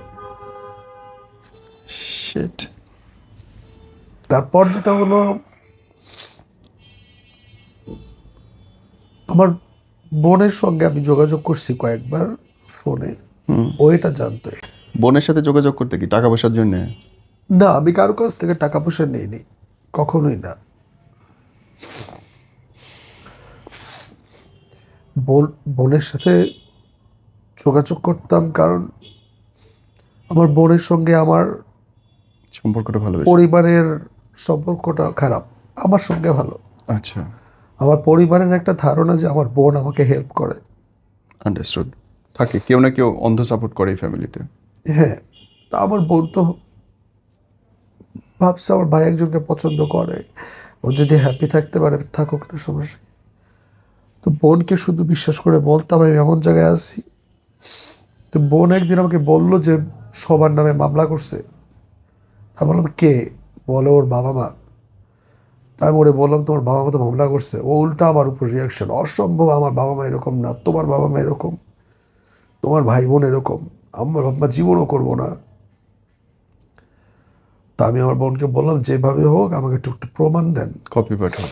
শিট। তারপর যেটা হলো, আমার বোনের সঙ্গে আমি যোগাযোগ করছি কয়েকবার ফোনে, ও এটা জানতো। বোনের সাথে যোগাযোগ করতে কি টাকা পয়সার জন্য? না, আমি কারো কাছ থেকে টাকা পয়সা নিইনি, কখনোই না। বোনের সাথে যোগাযোগ করতাম কারণ আমার বোনের সঙ্গে আমার সম্পর্কটা ভালো? পরিবারের সম্পর্কটা খারাপ, আমার সঙ্গে ভালো। আচ্ছা, আমার পরিবারের একটা ধারণা যে আমার বোন আমাকে হেল্প করে। আন্ডারস্টুড। থাকে, কেউ না কেউ অন্ধ সাপোর্ট করে এই ফ্যামিলিতে। হ্যাঁ, তা আমার বোন তো ভাবছে আমার ভাই একজনকে পছন্দ করে, ও যদি হ্যাপি থাকতে পারে থাকুক, না সমস্যা। তো বোনকে শুধু বিশ্বাস করে বলতাম আমি এমন জায়গায় আছি। তো বোন একদিন আমাকে বলল যে সবার নামে মামলা করছে। তা বললাম কে? বলে ওর বাবা মা। তাই আমি ওরে বললাম তোমার বাবা মা তো মামলা করছে। ও উল্টা আমার উপর রিয়াকশন, অসম্ভব, আমার বাবা মা এরকম না, তোমার বাবা মা এরকম, তোমার ভাই বোন এরকম, আমার বাবা মা জীবনও করবো না। তা আমি আমার বোনকে বললাম যেভাবে হোক আমাকে একটু একটু প্রমাণ দেন, কপি পাঠাও।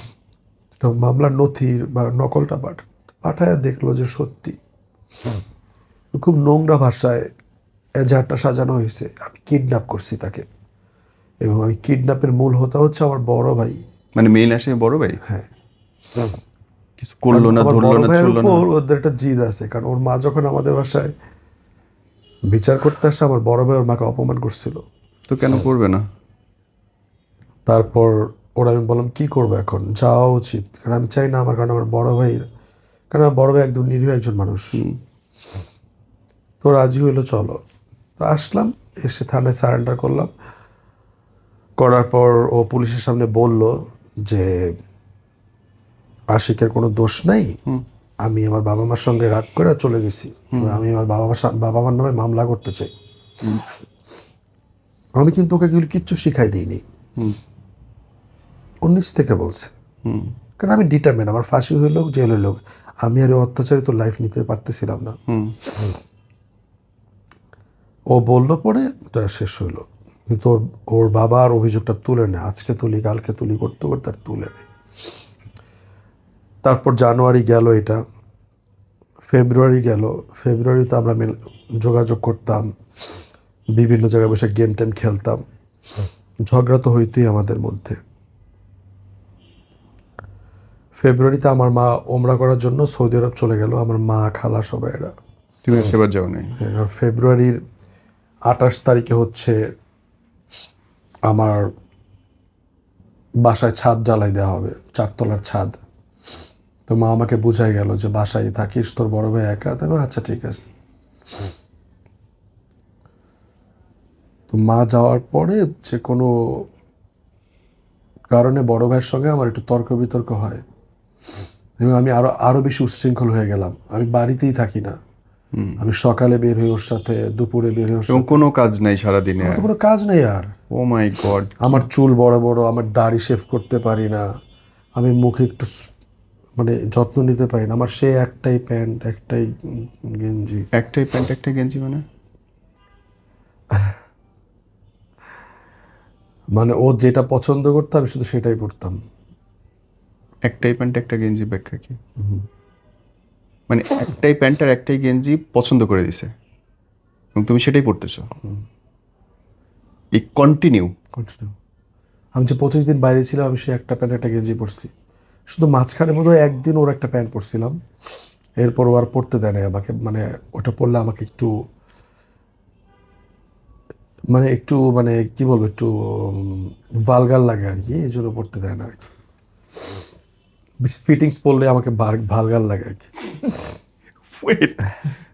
একটা মামলার নথির বা নকলটা পাঠায় দেখলো যে সত্যি। খুব নোংরা ভাষায় এজাহারটা সাজানো হয়েছে, আমি কিডন্যাপ করছি তাকে, এবং আমি কিডন্যাপের মূল হোতা হচ্ছে আমার বড় ভাই। মানে মেইন আসে বড় ভাই? হ্যাঁ, কিছু করলো না, আমার ধরলো বড় না, ভাইয়ের ছুড়লো না? উপর ওদের একটা জিদ আছে, কারণ ওর মা যখন আমাদের বাসায় বিচার করতে আসে আমার বড় ভাই ওর মাকে অপমান করছিল। তো কেন করবে না? তারপর ওরা, আমি বললাম কি করবো এখন, যাওয়া উচিত, কারণ আমি চাই না আমার, কারণ আমার বড় ভাইয়ের, কারণ আমার বড় ভাই একদম নিরীহ একজন মানুষ। তো রাজি হইলো চলো। তো আসলাম, এসে থানায় সারেন্ডার করলাম। করার পর ও পুলিশের সামনে বলল যে আশিকের কোনো দোষ নাই, আমি আমার বাবা মার সঙ্গে রাগ করে চলে গেছি, আমি আমার বাবা মার নামে মামলা করতে চাই। আমি কিন্তু ওকে কিচ্ছু শিখাই দিইনি, 19 থেকে বলছে। কারণ আমি ডিটারমেন্ট, আমার ফাঁসি হইল জেল হইল, আমি আর ওই অত্যাচারিত লাইফ নিতে পারতেছিলাম না। ও বলল পরে এটা শেষ হইলো, কিন্তু ওর বাবা আর অভিযোগটা তুলে নেয়, আজকে তুলি কালকে তুলি করতে করতে আর তুলে নেয়। তারপর জানুয়ারি গেল, এটা ফেব্রুয়ারি গেল। ফেব্রুয়ারিতে আমরা যোগাযোগ করতাম, বিভিন্ন জায়গায় বসে গেম টেম খেলতাম, ঝগড়া তো হইতই আমাদের মধ্যে। ফেব্রুয়ারিতে আমার মা ওমরা করার জন্য সৌদি আরব চলে গেল, আমার মা খালা সবাই এরা। তুমি সেবার যাও নাই? হ্যাঁ, আর ফেব্রুয়ারির 28 তারিখে হচ্ছে আমার বাসায় ছাদ জ্বালাই দেওয়া হবে, 4 তলার ছাদ। তো মা আমাকে বুঝাই গেল যে বাসায় থাকিস, তোর বড় ভাই একা। তাই আচ্ছা ঠিক আছে। তো মা যাওয়ার পরে যে কোনো কারণে বড় ভাইয়ের সঙ্গে আমার একটু তর্ক বিতর্ক হয়, এবং আমি আরো বেশি উচ্ছৃঙ্খল হয়ে গেলাম। আমি বাড়িতেই থাকি না, আমি সকালে বের হই ওর সাথে, দুপুরে বের হই ওর এবং সাথে। কোনো কাজ নাই সারাদিনে? আমার তো কোনো কাজ নেই আর। ও মাই গড। আমার চুল বড় বড়, আমার দাড়ি শেভ করতে পারি না, আমি মুখে একটু মানে যত্ন নিতে পারি না। আমার সে একটাই প্যান্ট, একটাই গেঞ্জি। একটাই প্যান্ট একটাই গেঞ্জি মানে? মানে ও যেটা পছন্দ করতো আমি শুধু সেটাই পরতাম। একটাই প্যান্ট একটা গেঞ্জি ব্যাখ্যা কি? মানে একটাই প্যান্ট আর একটাই গেঞ্জি পছন্দ করে দিছে এবং তুমি সেটাই পরতেছো? এই কন্টিনিউ? আমি যে 25 দিন বাইরে ছিলাম, আমি সে একটা প্যান্ট একটা গেঞ্জি পরছি। শুধু মাঝখানে বোধহয় একদিন ওর একটা প্যান্ট পরছিলাম, এরপর ও আর পরতে দেয় না আমাকে। মানে ওটা পরলে আমাকে একটু মানে কি বলবো, একটু ভালগার লাগে আর কি, এই জন্য পরতে দেয় না আর কি। বেশি ফিটিংস পরলে আমাকে ভালগার লাগে আর কি। ওয়েট,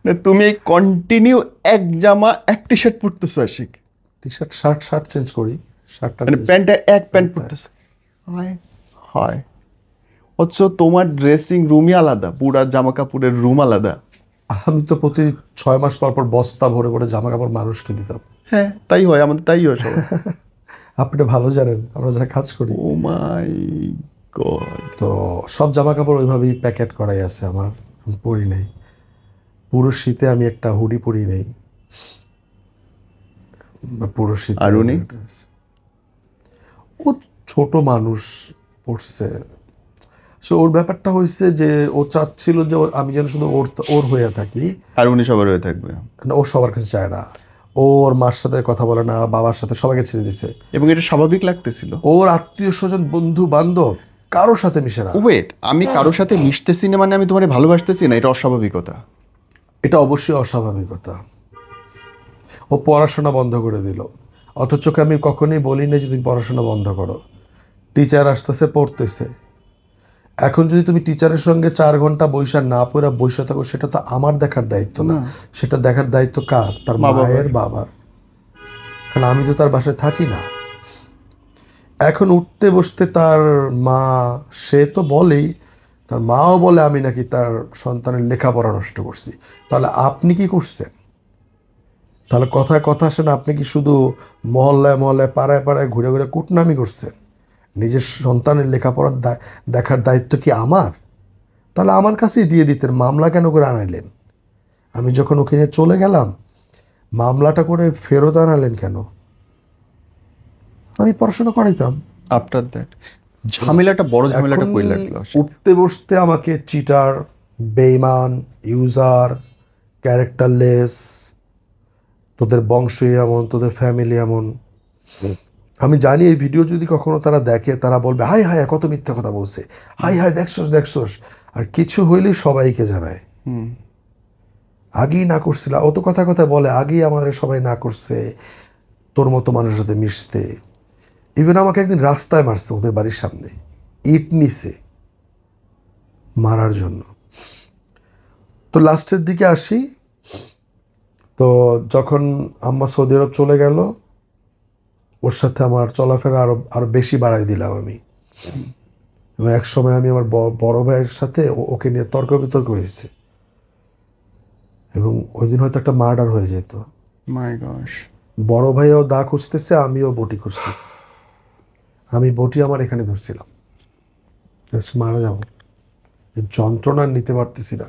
না তুমি এই কন্টিনিউ এক জামা এক টি শার্ট পরতেছো Ashiq? T shirt shirt change করি, শার্টটা মানে প্যান্টে এক প্যান্ট পরতেছো? হয় হয়। অথচ তোমার ড্রেসিং রুমই আলাদা, পুরা জামা কাপড়ের রুম আলাদা। আমি তো প্রতি 6 মাস পর পর বস্তা ভরে ভরে জামা কাপড় মানুষকে দিতাম। হ্যাঁ তাই হয়, আমাদের তাই হয় সবাই। আপনি ভালো জানেন আমরা যারা কাজ করি। ও মাই গড। তো সব জামা কাপড় ওইভাবেই প্যাকেট করাই আছে আমার, পরি নেই। পুরো শীতে আমি একটা হুডি পরি নেই, বা পুরো শীতে। আর উনি? ও ছোট মানুষ পড়ছে, সো ওর ব্যাপারটা হয়েছে যে ও চাচ্ছিল যে আমি যেন শুধু ওর হয়ে থাকি, আর উনি সবার হয়ে থাকবে। ও সবার কাছে চায় না। ওর মার সাথে কথা বলে না, বাবার সাথে, সবাইকে ছেড়ে দিছে। এবং এটা স্বাভাবিক লাগতেছিল? ওর আত্মীয় স্বজন বন্ধু বান্ধব কারোর সাথে মিশে না। ওয়েট, আমি কারোর সাথে মিশতেছি না মানে আমি তোমারে ভালোবাসতেছি না? এটা অস্বাভাবিকতা। এটা অবশ্যই অস্বাভাবিকতা। ও পড়াশোনা বন্ধ করে দিল, অথচ আমি কখনোই বলি না যে তুমি পড়াশোনা বন্ধ করো। টিচার আসতেছে, পড়তেছে। এখন যদি তুমি টিচারের সঙ্গে 4 ঘন্টা বৈশা না পড়া বৈশা থাকো, সেটা তো আমার দেখার দায়িত্ব না, সেটা দেখার দায়িত্ব কার? তার মায়ের, বাবার। কারণ আমি তো তার বাসায় থাকি না। এখন উঠতে বসতে তার মা, সে তো বলেই, তার মাও বলে আমি নাকি তার সন্তানের লেখাপড়া নষ্ট করছি। তাহলে আপনি কি করছেন? তাহলে কথায় কথা আসে না, আপনি কি শুধু মহল্লায় মহল্লায় পাড়ায় পাড়ায় ঘুরে ঘুরে কুটনামি করছেন? নিজের সন্তানের লেখাপড়ার দেখার দায়িত্ব কি আমার? তাহলে আমার কাছেই দিয়ে দিতেন, মামলা কেন করে আনাইলেন? আমি যখন ওখানে চলে গেলাম, মামলাটা করে ফেরত আনালেন কেন? আমি পড়াশোনা করাইতাম। আফটার দ্যাট ঝামেলাটা, বড় ঝামেলাটা কই লাগলো? উঠতে বসতে আমাকে চিটার, বেইমান, ইউজার, ক্যারেক্টারলেস, তোদের বংশই এমন, তোদের ফ্যামিলি এমন। আমি জানি এই ভিডিও যদি কখনো তারা দেখে, তারা বলবে হাই হাই কত মিথ্যা কথা বলছে, হাই হাই দেখছোস দেখছোস। আর কিছু হইলেই সবাইকে জানায় আগেই না করছিল। ও তো কথা কথা বলে আগেই আমাদের সবাই না করছে তোর মতো মানুষের সাথে মিশতে। ইভেন আমাকে একদিন রাস্তায় মারছে, ওদের বাড়ির সামনে ইট নিছে মারার জন্য। তো লাস্টের দিকে আসি, তো যখন আম্মা সৌদি আরব চলে গেল, ওর সাথে আমার চলাফেরা আরো বেশি বাড়াই দিলাম আমি। এবং এক সময় আমি আমার বড় ভাইয়ের সাথে ওকে নিয়ে তর্ক বিতর্ক হয়েছে, এবং ওই দিন হয়তো একটা মার্ডার হয়ে যেত। মাই গশ। বড় ভাইও দা খুঁজতেছে, আমিও বটি খুঁজতেছি। আমি বটি আমার এখানে ধরছিলাম, মারা যাবো। এই যন্ত্রণা নিতে পারতেছি না।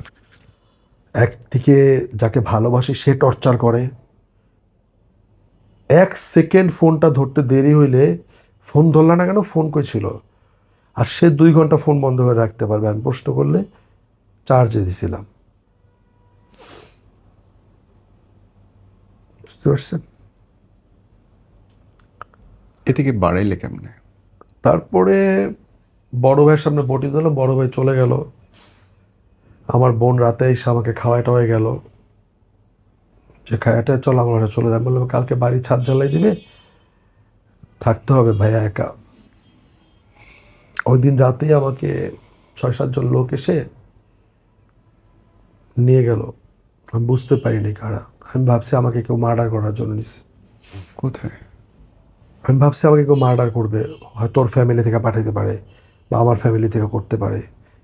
একদিকে যাকে ভালোবাসি সে টর্চার করে, 1 সেকেন্ড ফোনটা ধরতে দেরি হইলে ফোন ধরলা না কেন, ফোন কই ছিল, আর সে 2 ঘন্টা ফোন বন্ধ করে রাখতে পারবে আমি প্রশ্ন করলে চার্জে দিছিলাম। বুঝতে পারছেন? এ থেকে বাড়াইলে কেমনে? তারপরে বড় ভাইয়ের সামনে বটি দিল, বড় ভাই চলে গেল। আমার বোন রাতে এসে আমাকে খাওয়াই টাওয়াই গেল, যে খায়াটা চল আমার বাসা চলে যাই। বললাম কালকে বাড়ি ছাদ জ্বালাই দিবে, থাকতে হবে ভাইয়া একা। ওই দিন রাতেই আমাকে 6-7 জন লোক এসে নিয়ে গেল। আমি বুঝতে পারিনি কারা। আমি ভাবছি আমাকে কেউ মার্ডার করার জন্য নিচ্ছে। কোথায়? আমি ভাবছি আমাকে কেউ মার্ডার করবে, হয়তো ওর ফ্যামিলি থেকে পাঠাইতে পারে বা আমার ফ্যামিলি থেকে করতে পারে।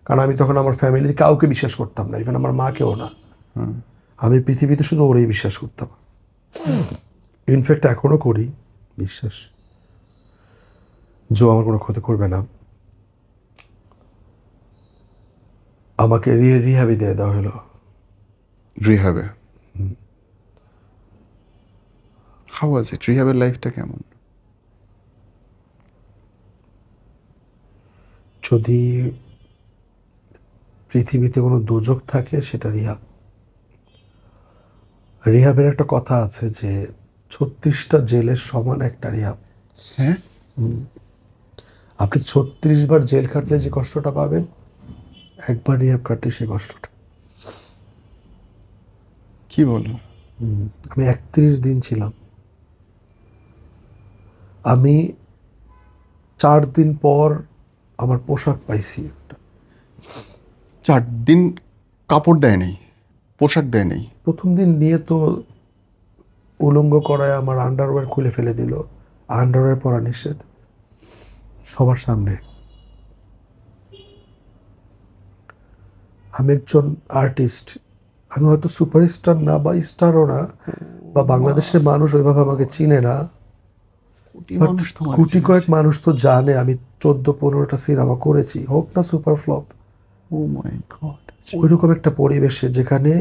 কারণ আমি তখন আমার ফ্যামিলির কাউকে বিশ্বাস করতাম না, ইভেন আমার মাকেও না। হুম। আমি পৃথিবীতে শুধু ওরেই বিশ্বাস করতাম। ইনফ্যাক্ট এখনও করি বিশ্বাস, যে ও আমার কোনো ক্ষতি করবে না। আমাকে রিহাবি দিয়ে দেওয়া হলো। রিহাবে? হাউ ওয়াজ ইট? রিহাবের লাইফটা কেমন? যদি পৃথিবীতে কোনো দোজখ থাকে সেটা রিহাব। রিহাবের একটা কথা আছে যে 36টা জেলের সমান একটা রিহাব। হ্যাঁ? আপনি 36 বার জেল খাটলে যে কষ্টটা পাবেন, একবার রিহাব কাটলে সে কষ্টটা। কি বলো? আমি 31 দিন ছিলাম। আমি 4 দিন পর আমার পোশাক পাইছি একটা। 4 দিন কাপড় দেয় নাই, পোশাক দেয় নাই? প্রথম দিন নিয়ে তো উলঙ্গ করায় আমার আন্ডারওয়্যার খুলে ফেলে দিল। আন্ডারওয়্যার পরা নিষেধ সবার সামনে। আমি একজন আর্টিস্ট, আমি হয়তো সুপারস্টার না বা স্টারও না, বা বাংলাদেশের মানুষ ওইভাবে আমাকে চিনে না, বাট কোটি কয়েক মানুষ তো জানে আমি 14-15টা সিনেমা করেছি, হোক না সুপার ফ্লপ। ও মাই গড। ওইরকম একটা পরিবেশে যেখানে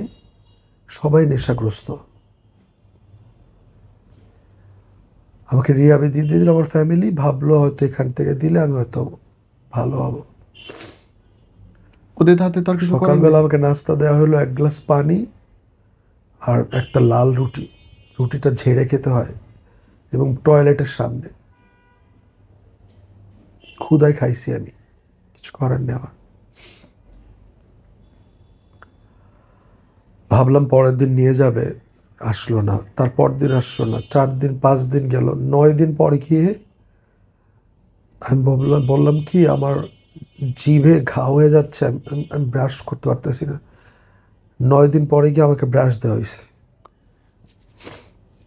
সবাই নেশাগ্রস্ত, আমাকে রিহাবে দিয়ে দিল আমার ফ্যামিলি। ভাবলো হয়তো এখান থেকে দিলে আমি হয়তো ভালো হব। ওদের হাতে তো আর কিছু করার সকালবেলা নেই। আমাকে নাস্তা দেওয়া হলো 1 গ্লাস পানি আর একটা লাল রুটি। রুটিটা ঝেড়ে খেতে হয় এবং টয়লেটের সামনে। ক্ষুধায় খাইছি আমি, কিছু করার নেই আমার। ভাবলাম পরের দিন নিয়ে যাবে, আসলো না। তারপর দিন আসলো না, 4 দিন 5 দিন গেল। 9 দিন পরে গিয়ে আমি বললাম কি আমার জিভে ঘা হয়ে যাচ্ছে, আমি ব্রাশ করতে পারতেছি না। 9 দিন পরে গিয়ে আমাকে ব্রাশ দেওয়া হয়েছে।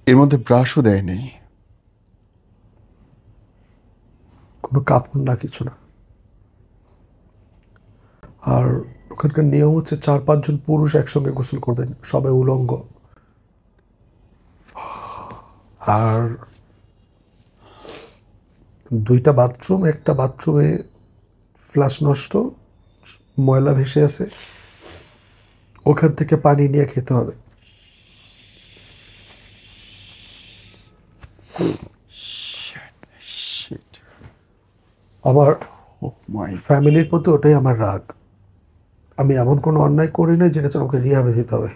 এর মধ্যে ব্রাশও দেয় নাই? কোনো কাপড় না, কিছু না। আর ওখানকার নিয়ম হচ্ছে 4-5 জন পুরুষ একসঙ্গে গোসল করবেন, সবাই উলঙ্গ। আর 2টা বাথরুম, একটা বাথরুমে ফ্লাশ নষ্ট, ময়লা ভেসে আছে, ওখান থেকে পানি নিয়ে খেতে হবে। শিট। আমার ও মাই। ফ্যামিলির প্রতি ওটাই আমার রাগ। আমি এমন কোনো অন্যায় করি না যেটা আমাকে রিহাবে দিতে হবে।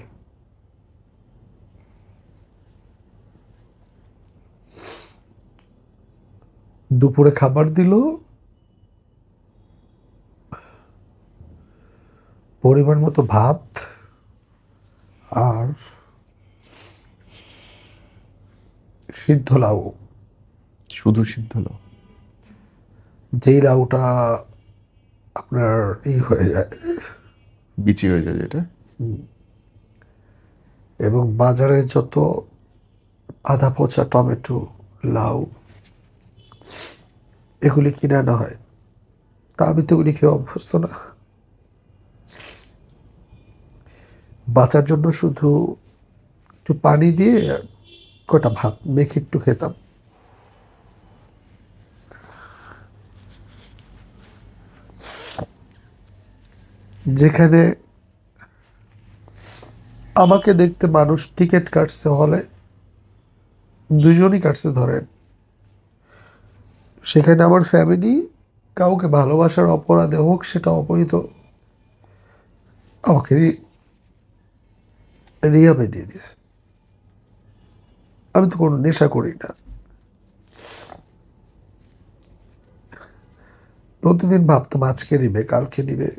দুপুরে খাবার দিল, পরিমাণ মতো ভাত আর সিদ্ধ লাউ। শুধু সিদ্ধ লাউ? যেই লাউটা আপনার হয়ে যায়, বিচি হয়ে যায় যেটা। এবং বাজারে যত আধা পচা টমেটো, লাউ এগুলি কিনে আনা হয়, তা আমি তো এগুলি খেয়ে অভ্যস্ত না। বাঁচার জন্য শুধু একটু পানি দিয়ে আর কটা ভাত মেখে একটু খেতাম। যেখানে আমাকে দেখতে মানুষ টিকিট কাটছে হলে, দুজনই কাটছে ধরেন, সেখানে আমার ফ্যামিলি কাউকে ভালোবাসার অপরাধে হোক সেটা অবৈধ আমাকে রিহাবে দিয়ে দিছে। আমি তো কোনো নেশা করি না, প্রতিদিন ভাবতাম আজকে নিবে কালকে নিবে,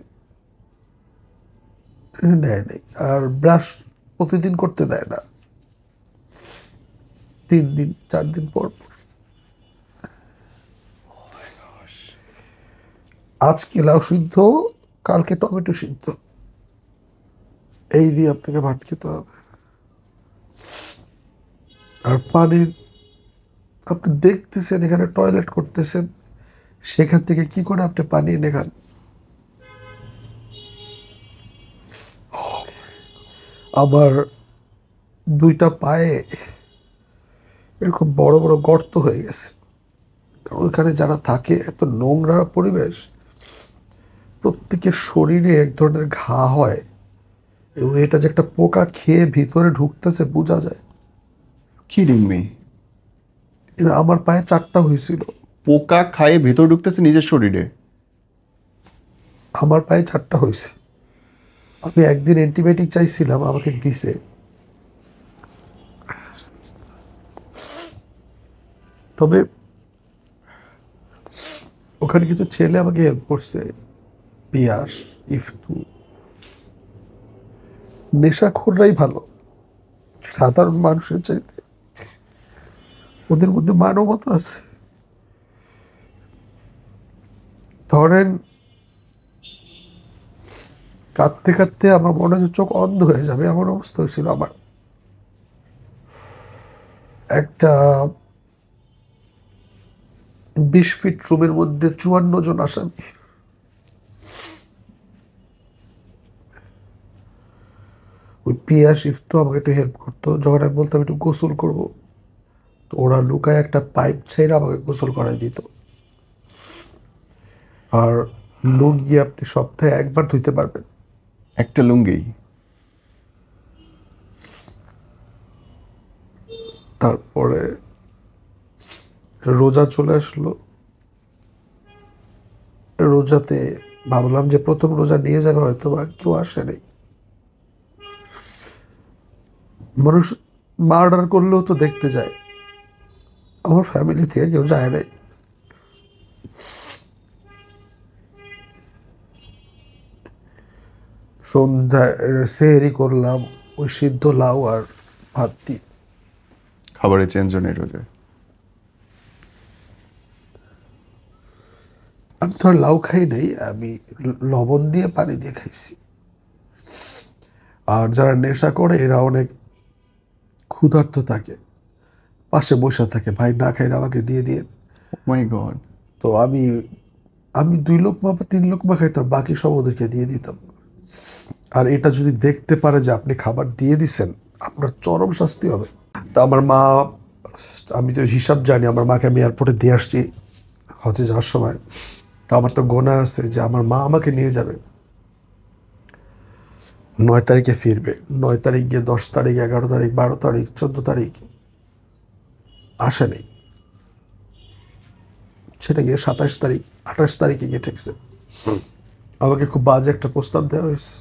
নেয় নেই। আর ব্রাশ প্রতিদিন করতে দেয় না, 3 দিন 4 দিন পর পর। আজকে লাউ সিদ্ধ, কালকে টমেটো সিদ্ধ, এই দিয়ে আপনাকে ভাত খেতে হবে। আর পানির, আপনি দেখতেছেন এখানে টয়লেট করতেছেন, সেখান থেকে কি করে আপনি পানি এনে খান? আবার 2টা পায়ে এরকম বড় বড় গর্ত হয়ে গেছে, কারণ ওইখানে যারা থাকে এত নোংরা পরিবেশ, প্রত্যেকের শরীরে এক ধরনের ঘা হয় এবং এটা যে একটা পোকা খেয়ে ভিতরে ঢুকতেছে বোঝা যায়। কি ডিম্মি, এটা আমার পায়ে 4টা হয়েছিল। পোকা খায়ে ভেতর ঢুকতেছে নিজের শরীরে? আমার পায়ে 4টা হয়েছে। আমি একদিন অ্যান্টিবায়োটিক চাইছিলাম, আমাকে দিছে। তবে ওখানে কিছু ছেলে আমাকে হেল্প করছে, পিয়াস, ইফতু। নেশাখোররাই ভালো সাধারণ মানুষের চাইতে, ওদের মধ্যে মানবতা আছে। ধরেন কাঁদতে কাঁদতে আমার মনে হচ্ছে চোখ অন্ধ হয়ে যাবে, এমন অবস্থা হয়েছিল আমার। একটা 20 ফিট রুমের মধ্যে 54 জন আসামি, ওই পিয়া শিফট আমাকে একটু হেল্প করতো। যখন আমি বলতাম একটু গোসল করবো, তো ওরা লুকায় একটা পাইপ ছেড়ে আমাকে গোসল করাই দিত। আর লুঙ্গি আপনি সপ্তাহে একবার ধুইতে পারবেন। একটা লুঙ্গি? তারপরে রোজা চলে আসলো, রোজাতে ভাবলাম যে প্রথম রোজা নিয়ে যাবে, হয়তো বা কেউ আসেনি। মানুষ মার্ডার করলেও তো দেখতে যায়, আমার ফ্যামিলি থেকে কেউ যায় নাই। সন্ধ্যায় সেহরি করলাম ওই সিদ্ধ লাউ আর ভাত দিয়ে। খাবারে চেঞ্জও নেই রোজে? আমি তো আর লাউ খাই নাই, আমি লবণ দিয়ে পানি দিয়ে খাইছি। আর যারা নেশা করে এরা অনেক ক্ষুধার্ত থাকে, পাশে বসে থাকে, ভাই না খাই আমাকে দিয়ে দিয়ে। মাই গড। তো আমি আমি 2 লোকমা বা 3 লোকমা খাইতাম, বাকি সব ওদেরকে দিয়ে দিতাম। আর এটা যদি দেখতে পারে যে আপনি খাবার দিয়ে দিছেন, আপনার চরম শাস্তি হবে। তা আমার মা, আমি তো হিসাব জানি, আমার মাকে আমি এয়ারপোর্টে দিয়ে আসছি হজে যাওয়ার সময়। তা আমার তো গোনা আছে যে আমার মা আমাকে নিয়ে যাবে, 9 তারিখে ফিরবে, 9 তারিখ গিয়ে 10 তারিখ, 11 তারিখ, 12 তারিখ, 14 তারিখ আসেনি, সেটা গিয়ে 27 তারিখ, 28 তারিখে গিয়ে ঠেকছে। আমাকে খুব বাজে একটা প্রস্তাব দেওয়া হয়েছে।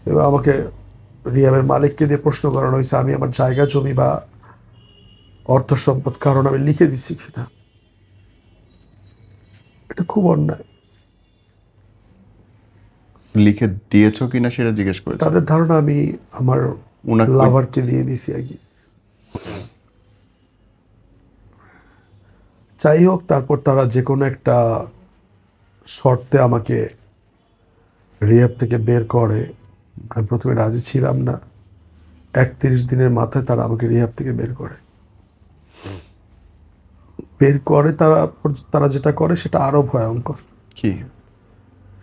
এবার আমাকে রিয়াবের মালিককে দিয়ে প্রশ্ন করানো হয়েছে আমি আমার জায়গা জমি বা অর্থ সম্পদ কারণ আমি লিখে দিছি কিনা। এটা খুব অন্যায়। লিখে দিয়েছো কিনা সেটা জিজ্ঞেস করেছে? তাদের ধারণা আমি আমার ওনাকে লাভারকে দিয়ে দিছি আর কি। যাই হোক, তারপর তারা যে কোনো একটা শর্তে আমাকে রিহাব থেকে বের করে। আমি প্রথমে রাজি ছিলাম না, 31 দিনের মাথায় তারা আমাকে রিহাব থেকে বের করে। বের করে তারা, তারা যেটা করে সেটা আরো ভয়ঙ্কর, কি?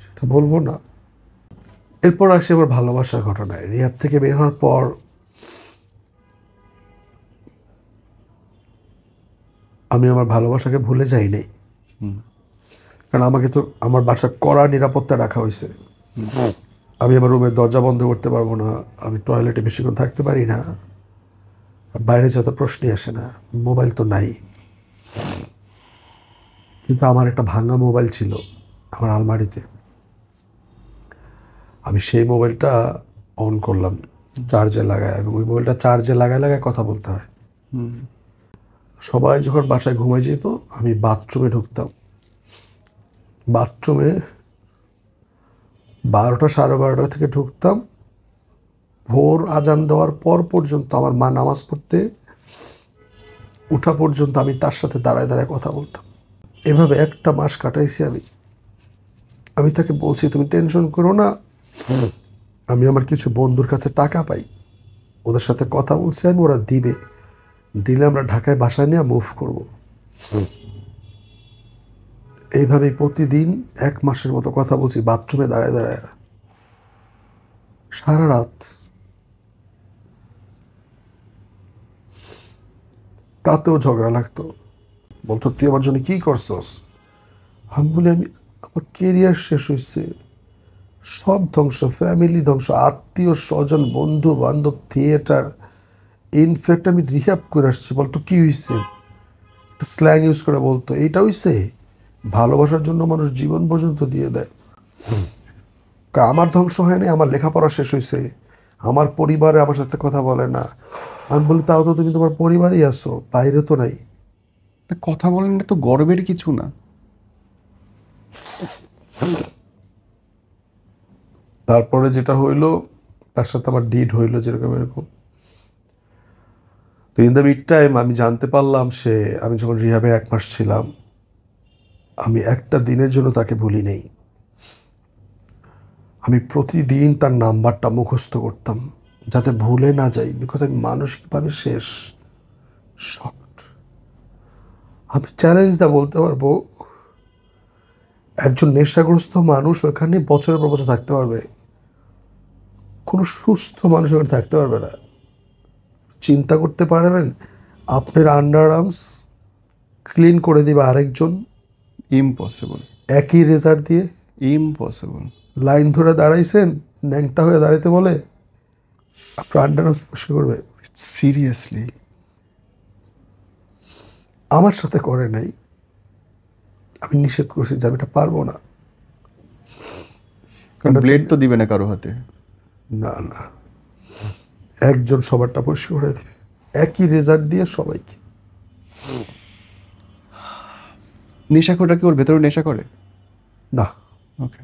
সেটা বলবো না। এরপর আসে আমার ভালোবাসার ঘটনায়। রিহাব থেকে বের হওয়ার পর আমি আমার ভালোবাসাকে ভুলে যাই নাই, কারণ আমাকে তো আমার বাসার কড়া নিরাপত্তা রাখা হয়েছে। আমি আমার রুমের দরজা বন্ধ করতে পারবো না, আমি টয়লেটে বেশিক্ষণ থাকতে পারি না, বাইরে যত প্রশ্নই আসে না, মোবাইল তো নাই। কিন্তু আমার একটা ভাঙা মোবাইল ছিল আমার আলমারিতে। আমি সেই মোবাইলটা অন করলাম চার্জে লাগায়, এবং ওই মোবাইলটা চার্জে লাগায় লাগায় কথা বলতে হয়। সবাই যখন বাসায় ঘুমাই যেত আমি বাথরুমে ঢুকতাম। বাথরুমে 12টা 12:30 থেকে ঢুকতাম, ভোর আজান দেওয়ার পর পর্যন্ত, আমার মা নামাজ পড়তে উঠা পর্যন্ত আমি তার সাথে দাঁড়ায় দাঁড়ায় কথা বলতাম। এভাবে একটা মাস কাটাইছি আমি। আমি তাকে বলছি তুমি টেনশন করো না, আমি আমার কিছু বন্ধুর কাছে টাকা পাই, ওদের সাথে কথা বলছি আমি, ওরা দিবে, দিলে আমরা ঢাকায় বাসা নিয়ে মুভ করব। এইভাবেই প্রতিদিন 1 মাসের মতো কথা বলছি বাথরুমে দাঁড়ায় দাঁড়ায়, সারা রাত। তাতেও ঝগড়া লাগতো, বলতো তুই আমার জন্য কী করছস। আমি বলি আমি, আমার কেরিয়ার শেষ হয়েছে, সব ধ্বংস, ফ্যামিলি ধ্বংস, আত্মীয় স্বজন, বন্ধু বান্ধব, থিয়েটার, ইনফ্যাক্ট আমি রিহ্যাব করে আসছি। বলতো কী হয়েছে, একটা স্ল্যাং ইউজ করে বলতো এইটা হয়েছে। ভালোবাসার জন্য মানুষ জীবন পর্যন্ত দিয়ে দেয়। আমার ধ্বংস হয়নি, আমার লেখাপড়া শেষ হয়েছে, আমার পরিবারে আমার সাথে কথা বলে না। আমি বলি তাও তো তুমি তোমার পরিবারই আছো, বাইরে তো নাই। কথা বলেন না তো গর্বের কিছু না। তারপরে যেটা হইলো, তার সাথে আমার ডিড হইলো যেরকম এরকম। তো ইন দ্য মিড টাইম আমি জানতে পারলাম সে, আমি যখন রিহাবে 1 মাস ছিলাম, আমি একটা দিনের জন্য তাকে ভুলি নেই। আমি প্রতিদিন তার নাম্বারটা মুখস্থ করতাম যাতে ভুলে না যাই, বিকজ আমি মানসিকভাবে শেষ, শক্ট। আমি চ্যালেঞ্জ দা বলতে পারবো, একজন নেশাগ্রস্ত মানুষ ওখানে বছরের পর বছর থাকতে পারবে, কোনো সুস্থ মানুষ ওখানে থাকতে পারবে না। চিন্তা করতে পারবেন, আপনার আন্ডার আর্মস ক্লিন করে দিবে আরেকজন ইম্পসিবল। একই রেজার দিয়ে। ইম্পসিবল। লাইন ধরে দাঁড়াইছেন, ন্যাংটা হয়ে দাঁড়াইতে বলে, আপনার আন্ডার আর্মস স্পর্শ করবে। সিরিয়াসলি। আমার সাথে করে নাই, আমি নিষেধ করছি যে আমি এটা পারবো না। কারণ ব্লেড তো দিবে না কারো হাতে। না না, একজন সবারটা পরিষ্কার করে দিবে, একই রেজাল্ট দিয়ে সবাইকে। নেশাখোরটা কি ওর ভেতরে নেশা করে? না, ওকে।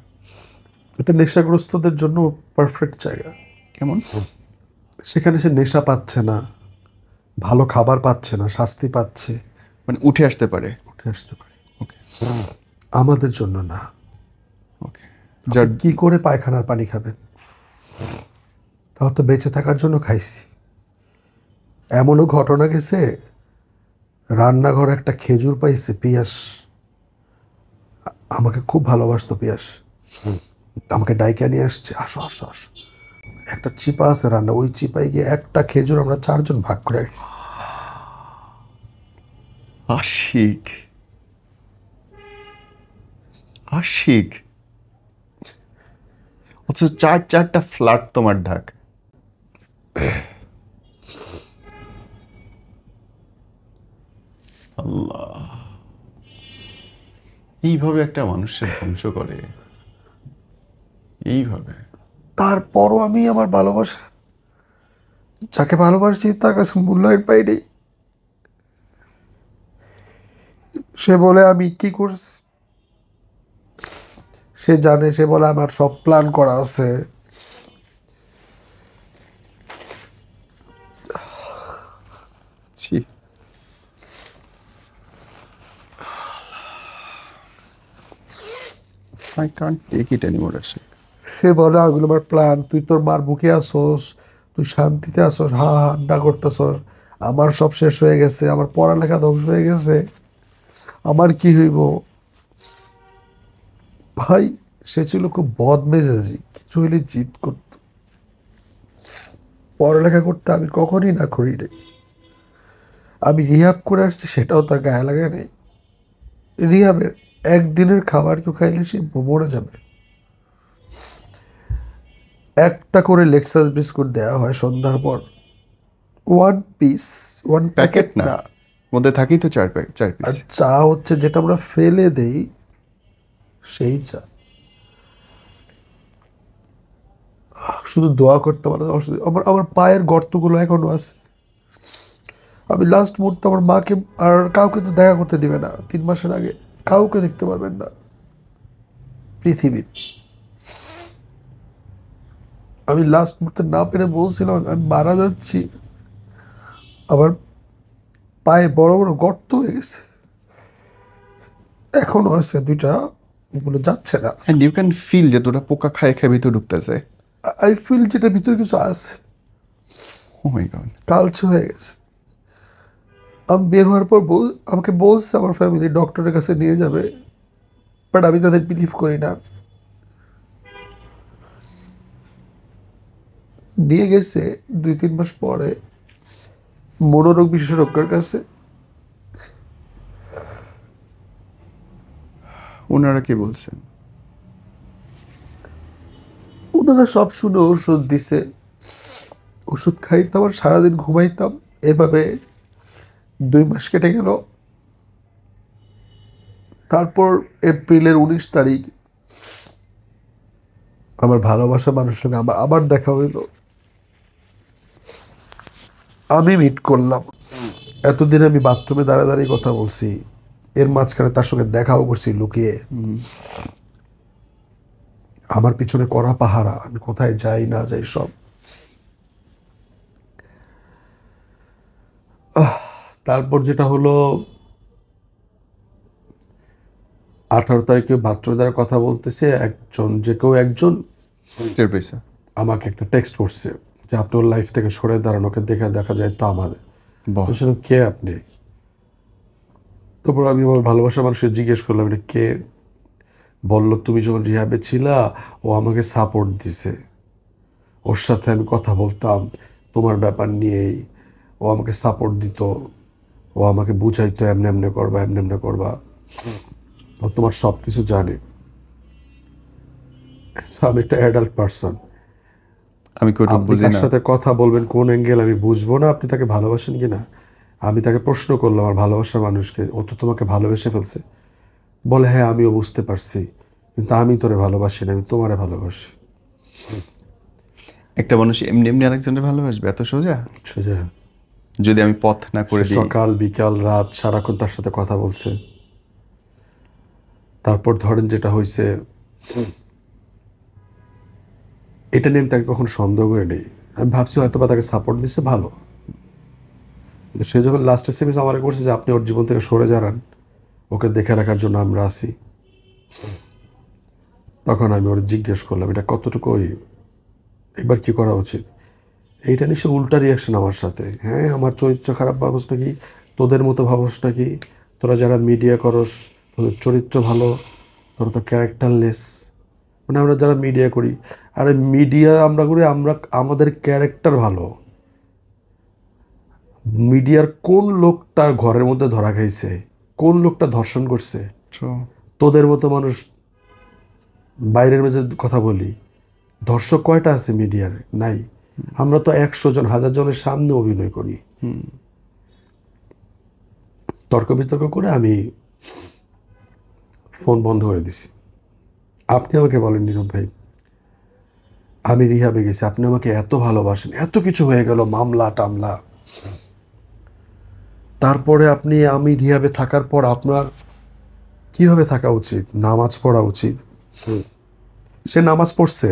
এটা নেশাগ্রস্তদের জন্য পারফেক্ট জায়গা। কেমন? সেখানে সে নেশা পাচ্ছে না, ভালো খাবার পাচ্ছে না, শাস্তি পাচ্ছে, মানে উঠে আসতে পারে। উঠে আসতে পারে। ওকে। আমাদের জন্য না। ওকে। যার কি করে পায়খানার পানি খাবেন, তাও তো বেঁচে থাকার জন্য খাইছি। এমনও ঘটনা গেছে, রান্নাঘরে একটা খেজুর পাইছে পিয়াস, আমাকে খুব ভালোবাসতো পিয়াস, আমাকে ডাইকা নিয়ে আসছে, আসো আসো আসো, একটা চিপা আছে রান্না, ওই চিপায় গিয়ে একটা খেজুর আমরা 4জন ভাগ করে গেছি। আশিক। আশিক। অথচ 4টা ফ্ল্যাট তোমার ঢাক। আল্লাহ, এইভাবে একটা মানুষের ধ্বংস করে, এইভাবে। তারপরও আমি আমার ভালোবাসা, যাকে ভালোবাসছি তার কাছে মূল্যায়ন পাইনি। সে বলে আমি কি করছি, সে জানে, সে বলে আমার সব প্ল্যান করা আছে। ছি। I can't take it anymore, Ashik. সে বলে ওগুলো আমার প্ল্যান, তুই তোর মার বুকে আসোস, তুই শান্তিতে আসোস, হা হা আড্ডা করতেছস, আমার সব শেষ হয়ে গেছে, আমার পড়ালেখা ধ্বংস হয়ে গেছে, আমার কি হইব। ভাই, সে ছিল খুব বদমেজাজি, কিছু হইলে জিদ করত। পড়ালেখা করতে আমি কখনই না করি নাই। আমি রিহাব করে আসছি, সেটাও তার গায়ে লাগে নেই। রিহাবের একদিনের খাবার কেউ খাইলে সে মরে যাবে। একটা করে লেক্সাস বিস্কুট দেওয়া হয় সন্ধ্যার পর, 1 পিস, 1 প্যাকেট প্যাকেট না, না। মধ্যে থাকেই তো 4 আর পিস। চা হচ্ছে যেটা আমরা ফেলে দেই সেই চা। শুধু দোয়া করতে পারে আমার আমার পায়ের গর্তগুলো এখনো আছে। আমি লাস্ট মুহূর্তে আমার মাকে আর কাউকে তো দেখা করতে দিবে না, 3 মাসের আগে কাউকে দেখতে পারবেন না পৃথিবীর। আমি লাস্ট মুহূর্তে না পেরে বলছিলাম আমি মারা যাচ্ছি, আমার পায়ে বড় বড় গর্ত হয়ে গেছে, এখনো আছে 2টা, ওগুলো যাচ্ছে না। অ্যান্ড ইউ ক্যান ফিল যে তোরা পোকা খায় খায় ভিতরে ঢুকতেছে। আই ফিল যেটার ভিতরে কিছু আছে, ও মাই গড। কালচে হয়ে গেছে। আমি বের হওয়ার পর আমাকে বলছে আমার ফ্যামিলি ডক্টরের কাছে নিয়ে যাবে, বাট আমি তাদের বিলিভ করি না। নিয়ে গেছে 2-3 মাস পরে মনোরোগ বিশেষজ্ঞের কাছে। ওনারা কি বলছেন? ওনারা সব শুনে ওষুধ দিছে, ওষুধ খাইতাম আর সারাদিন ঘুমাইতাম, এভাবে 2 মাস কেটে গেল। তারপর এপ্রিলের 19 তারিখ আমার ভালোবাসা মানুষের সঙ্গে আবার দেখা হইল, আমি মিট করলাম। এতদিন আমি বাথরুমে দাঁড়িয়ে দাঁড়িয়ে কথা বলছি, এর মাঝখানে তার সঙ্গে দেখাও করছি লুকিয়ে। আমার পিছনে কড়া পাহারা, আমি কোথায় যাই না যাই সব। তারপর যেটা হলো 18 তারিখে বাথরুমে দাঁড়িয়ে কথা বলতেছে, একজন টের পেয়েছে? আমাকে একটা টেক্সট করছে যে আপনি ওর লাইফ থেকে সরে দাঁড়ান, ওকে দেখে দেখা যায় তো আমাদের। বাহ। বলছিলাম কে আপনি? তারপর আমি আমার ভালোবাসা মানুষকে জিজ্ঞেস করলাম এটা কে। বলল তুমি যখন রিহাবে ছিলা ও আমাকে সাপোর্ট দিছে, ওর সাথে আমি কথা বলতাম তোমার ব্যাপার নিয়েই, ও আমাকে সাপোর্ট দিত, ও আমাকে বুঝাইতো এমনি এমনি করবা এমনি এমনি করবা, ও তোমার সব কিছু জানে। So, আমি একটা অ্যাডাল্ট পার্সন, আমি কোথাও আপনি বুঝি কার না। সাথে কথা বলবেন কোন অ্যাঙ্গেল আমি বুঝবো না আপনি তাকে ভালোবাসেন কিনা। আমি তাকে প্রশ্ন করলাম আমার ভালোবাসার মানুষকে, ও তো তোমাকে ভালোবেসে ফেলছে। বলে হ্যাঁ আমিও বুঝতে পারছি, কিন্তু আমি তোরে ভালোবাসি না, আমি তোমারে ভালোবাসি। একটা মানুষ এমনি এমনি আরেকজনের ভালোবাসবে এত সোজা? সোজা। যদি আমি পথ না করে সে দিই। সকাল বিকাল রাত সারাক্ষণ তার সাথে কথা বলছে। তারপর ধরেন যেটা হয়েছে, এটা নিয়ে আমি তাকে কখনো সন্দেহ করে নেই। আমি ভাবছি হয়তো বা তাকে সাপোর্ট দিচ্ছে ভালো, কিন্তু সে যখন লাস্ট এসএমএস আমার করছে যে আপনি ওর জীবন থেকে সরে যান, ওকে দেখে রাখার জন্য আমরা আছি, তখন আমি ওর জিজ্ঞেস করলাম এটা কতটুকু এবার কি করা উচিত। এইটা নিয়ে সে উল্টা রিয়াকশন আমার সাথে, হ্যাঁ আমার চরিত্র খারাপ ভাবস নাকি, তোদের মতো ভাবস নাকি, তোরা যারা মিডিয়া করস তোদের চরিত্র ভালো, তোরা তো ক্যারেক্টারলেস। মানে আমরা যারা মিডিয়া করি, আরে মিডিয়া আমরা করি, আমরা আমাদের ক্যারেক্টার ভালো। মিডিয়ার কোন লোকটা ঘরের মধ্যে ধরা খাইছে, কোন লোকটা ধর্ষণ করছে, তোদের মতো মানুষ বাইরের মাঝে কথা বলি, দর্শক কয়টা আছে মিডিয়ার? নাই। আমরা তো 100 জন 1000 জনের সামনে অভিনয় করি। তর্ক বিতর্ক করে আমি ফোন বন্ধ করে দিছি। আপনি আমাকে বলেন নীরব ভাই, আমি রিহাবে গেছি, আপনি আমাকে এত ভালোবাসেন, এত কিছু হয়ে গেল মামলা টামলা, তারপরে আমি রিহাবে থাকার পর আপনার কিভাবে থাকা উচিত? নামাজ পড়া উচিত। সে নামাজ পড়ছে,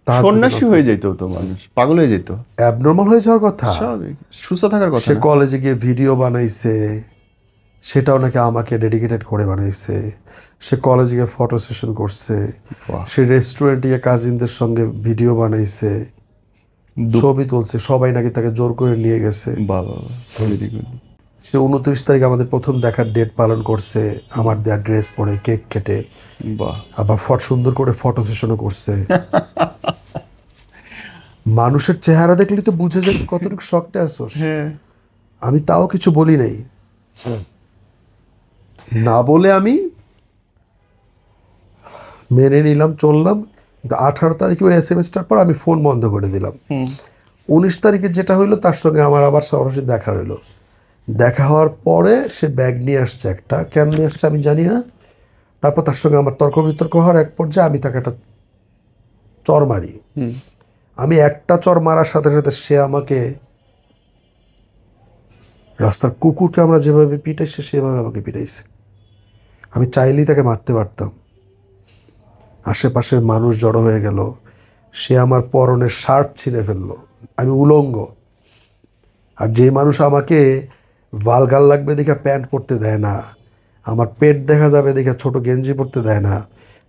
সন্ন্যাসী হয়ে যেত তো, মানুষ পাগল হয়ে যেত, অ্যাবনর্মাল হয়ে যাওয়ার কথা। স্বাভাবিক, সুস্থ থাকার কথা সে না। কলেজে গিয়ে ভিডিও বানাইছে, সেটাও নাকি আমাকে ডেডিকেটেড করে বানাইছে। সে কলেজে গিয়ে ফটো সেশন করছে, বাহ। সে রেস্টুরেন্টে গিয়ে কাজিনদের সঙ্গে ভিডিও বানাইছে, ছবি তুলছে, সবাই নাকি তাকে জোর করে নিয়ে গেছে। বাবা, ভেরি গুড। সে 29 তারিখ আমাদের প্রথম দেখার ডেট পালন করছে, আমার দেওয়া ড্রেস পরে কেক কেটে, বাহ। আবার সুন্দর করে ফটো সেশনও করছে। মানুষের চেহারা দেখলে তো বুঝে যায় কতটুকু শখটা আসোস। হ্যাঁ। আমি তাও কিছু বলি নাই, না বলে আমি মেনে নিলাম, চললাম। কিন্তু 18 তারিখে ওই SMS-টার পর আমি ফোন বন্ধ করে দিলাম। 19 তারিখে যেটা হইলো তার সঙ্গে আমার আবার সরাসরি দেখা হইলো। দেখা হওয়ার পরে সে ব্যাগ নিয়ে আসছে একটা, কেন নিয়ে আসছে আমি জানি না। তারপর তার সঙ্গে আমার তর্ক বিতর্ক হওয়ার এক পর্যায়ে আমি তাকে একটা চর মারি। আমি একটা চর মারার সাথে সাথে সে আমাকে রাস্তার কুকুরকে আমরা যেভাবে পিটাইছে সেভাবে আমাকে পিটাইছে। আমি চাইলেই তাকে মারতে পারতাম। আশেপাশের মানুষ জড়ো হয়ে গেল, সে আমার পরনের শার্ট ছিঁড়ে ফেললো, আমি উলঙ্গ। আর যে মানুষ আমাকে ভালগার লাগবে দেখে প্যান্ট পরতে দেয় না, আমার পেট দেখা যাবে দেখে ছোট গেঞ্জি পরতে দেয় না,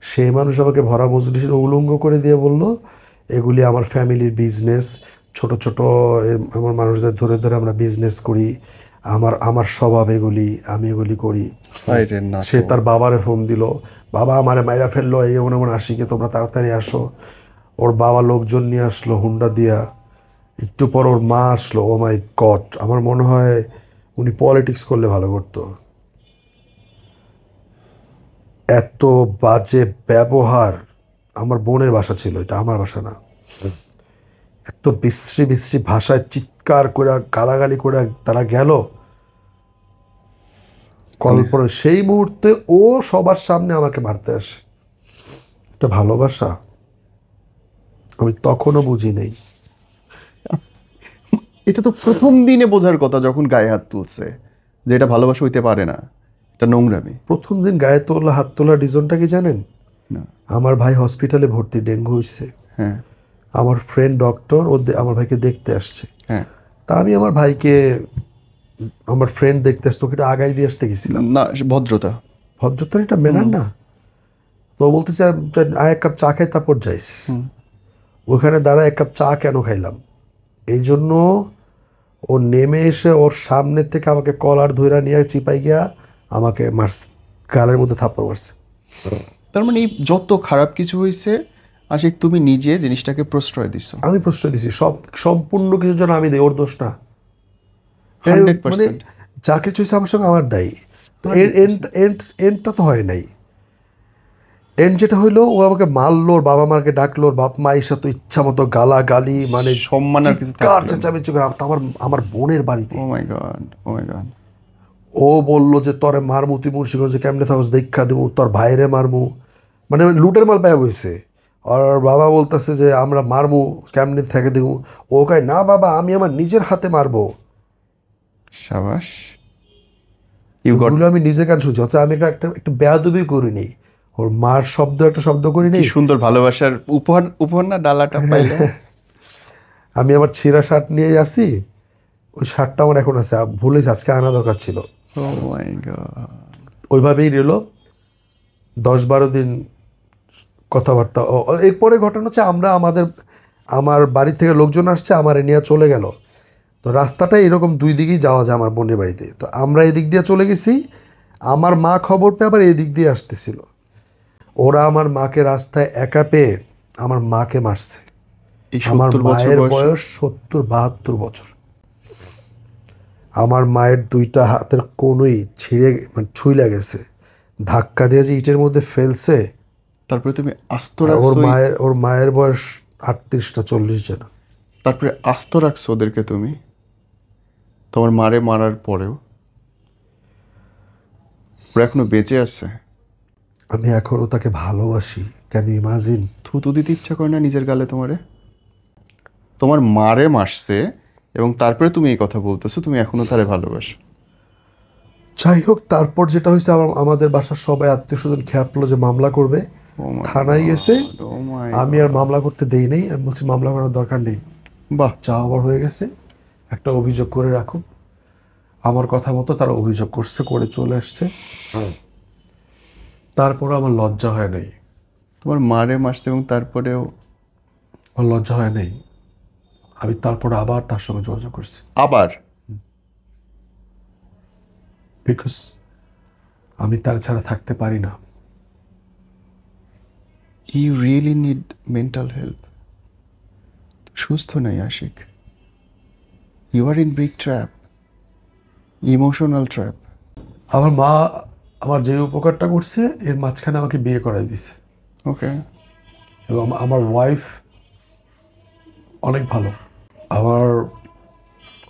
সেই মানুষ আমাকে ভরা মজলিসের উলঙ্গ করে দিয়ে বলল এগুলি আমার ফ্যামিলির বিজনেস, ছোট ছোট আমার মানুষদের ধরে ধরে আমরা বিজনেস করি, আমার স্বভাব এগুলি, আমি এগুলি করি। সে তার বাবারে ফোন দিল, বাবা আমারে মাইরা ফেললো, এই এমন এমন আশিকে তোমরা তাড়াতাড়ি আসো। ওর বাবা লোকজন নিয়ে আসলো হুন্ডা দিয়া, একটু পর ওর মা আসলো। ও মাই গড, আমার মনে হয় উনি পলিটিক্স করলে ভালো করতো। এত বাজে ব্যবহার, আমার বোনের বাসা ছিল, এটা আমার বাসা না। এত বিশ্রী বিশ্রী ভাষায় চিৎকার করে গালাগালি করে তারা গেল। কল্পনা সেই মুহূর্তে ও সবার সামনে আমাকে মারতে আসে। এটা ভালোবাসা? আমি তখনও বুঝি নেই। এটা তো প্রথম দিনে বোঝার কথা যখন গায়ে হাত তুলছে যে এটা ভালোবাসা হইতে পারে না, এটা নোংরামি। প্রথম দিন গায়ে তোলা হাত তোলার রিজনটা কি জানেন? না। আমার ভাই হসপিটালে ভর্তি, ডেঙ্গু হয়েছে। হ্যাঁ আমার ফ্রেন্ড ডক্টর, ও আমার ভাইকে দেখতে আসছে। হ্যাঁ। তা আমি আমার ভাইকে, আমার ফ্রেন্ড দেখতে আসতো, ওকে আগাই দিয়ে আসতে গেছিলাম। না, ভদ্রতা। ভদ্রতার এটা মেনার না। তো বলতেছে আয় এক কাপ চা খাই তারপর যাইস। ওখানে দাঁড়া এক কাপ চা কেন খাইলাম, এই জন্য ও নেমে এসে ওর সামনে থেকে আমাকে কলার ধইরা নিয়ে চিপাই গিয়া আমাকে মারছে, গালের মধ্যে থাপ্পড় মারছে। তার মানে এই যত খারাপ কিছু হয়েছে আশিক তুমি নিজে জিনিসটাকে প্রশ্রয় দিচ্ছ। আমি প্রশ্রয় দিছি, সম্পূর্ণ কিছু যেন আমি দিই, ওর দোষ না। 100%। মানে যা কিছু হয়েছে আমার সঙ্গে আমার দায়ী। এন্ডটা তো হয় নাই। এন্ড যেটা হইলো, ও আমাকে মারলো, ওর বাবা মাকে ডাকলো, ওর বাপ মা এসে তো ইচ্ছা মতো গালাগালি, মানে সম্মানের কিছু চিৎকার চেঁচামেচি করে। আমার বোনের বাড়িতে। ও মাই গড, ও মাই গড। ও বললো যে তোরে মারমু, তুই মুন্সিগঞ্জে কেমনে থাকস দেখা দেবো, তোর ভাইরে মারমু, মানে লুটের মাল পায়া বইছে। আর বাবা বলতেছে যে আমরা মারমু, কেমনে থেকে দেবো। ও কয় না বাবা, আমি আমার নিজের হাতে মারবো। সাবাস। এগুলো আমি নিজে কান শুনছি, অথচ আমি একটা বেয়াদবি করিনি। ওর মার একটা শব্দ করিনি। কি সুন্দর ভালোবাসার উপহার না, ডালাটা পাইলে। আমি আমার ছেঁড়া শার্ট নিয়ে আসি, ওই শার্টটা আমার এখন আছে, ভুলেছি, আজকে আনা দরকার ছিল। ও মাই গড। ওইভাবেই রইল 10-12 দিন কথাবার্তা। এরপরে ঘটনা হচ্ছে, আমার বাড়ি থেকে লোকজন আসছে, আমার নিয়ে চলে গেল। তো রাস্তাটা এরকম দুই দিকেই যাওয়া যায় আমার বোনের বাড়িতে। তো আমরা এদিক দিয়ে চলে গেছি, আমার মা খবর পেয়ে আবার এদিক দিয়ে আসতেছিল। ওরা আমার মাকে রাস্তায় একা পেয়ে আমার মাকে মারছে। আমার মায়ের বয়স 70-72 বছর। আমার মায়ের 2টা হাতের কোনোই ছিঁড়ে, মানে ছুঁইলা গেছে, ধাক্কা দিয়ে যে ইটের মধ্যে ফেলছে। তারপরে তুমি আস্ত ওর মায়ের বয়স 38-40 যেন। তারপরে আস্ত রাখছো ওদেরকে তুমি, তোমার মারে মারার পরেও। ওরা এখনো বেঁচে আছে। আমি এখনও তাকে ভালোবাসি। Can you imagine? থুতু দিতে ইচ্ছা করে না নিজের গালে? তোমার মারে মারছে এবং তারপরে তুমি এই কথা বলতেছো তুমি এখনো তারে ভালোবাসো। যাই হোক, তারপর যেটা হয়েছে, আমাদের বাসার সবাই আত্মীয় স্বজন খেয়াপলো যে মামলা করবে, থানায় গেছে। আমি আর মামলা করতে দেই নেই, আমি বলছি মামলা করার দরকার নেই। বাহ, যা আবার হয়ে গেছে, একটা অভিযোগ করে রাখো। আমার কথা মতো তারা অভিযোগ করে চলে আসছে। তারপরে আমার লজ্জা হয় নাই। তোমার মারে মারছে এবং তারপরেও আমার লজ্জা হয় নাই। আমি তারপরে আবার তার সঙ্গে যোগাযোগ করছি, আবার। বিকজ আমি তার ছাড়া থাকতে পারি না। You really need mental help. সুস্থ নাই আশিক। You are in big trap, emotional trap. আমার মা আমার যে উপকারটা করছে, এর মাঝখানে আমাকে বিয়ে করাই দিছে। ওকে। এবং আমার ওয়াইফ অনেক ভালো। আমার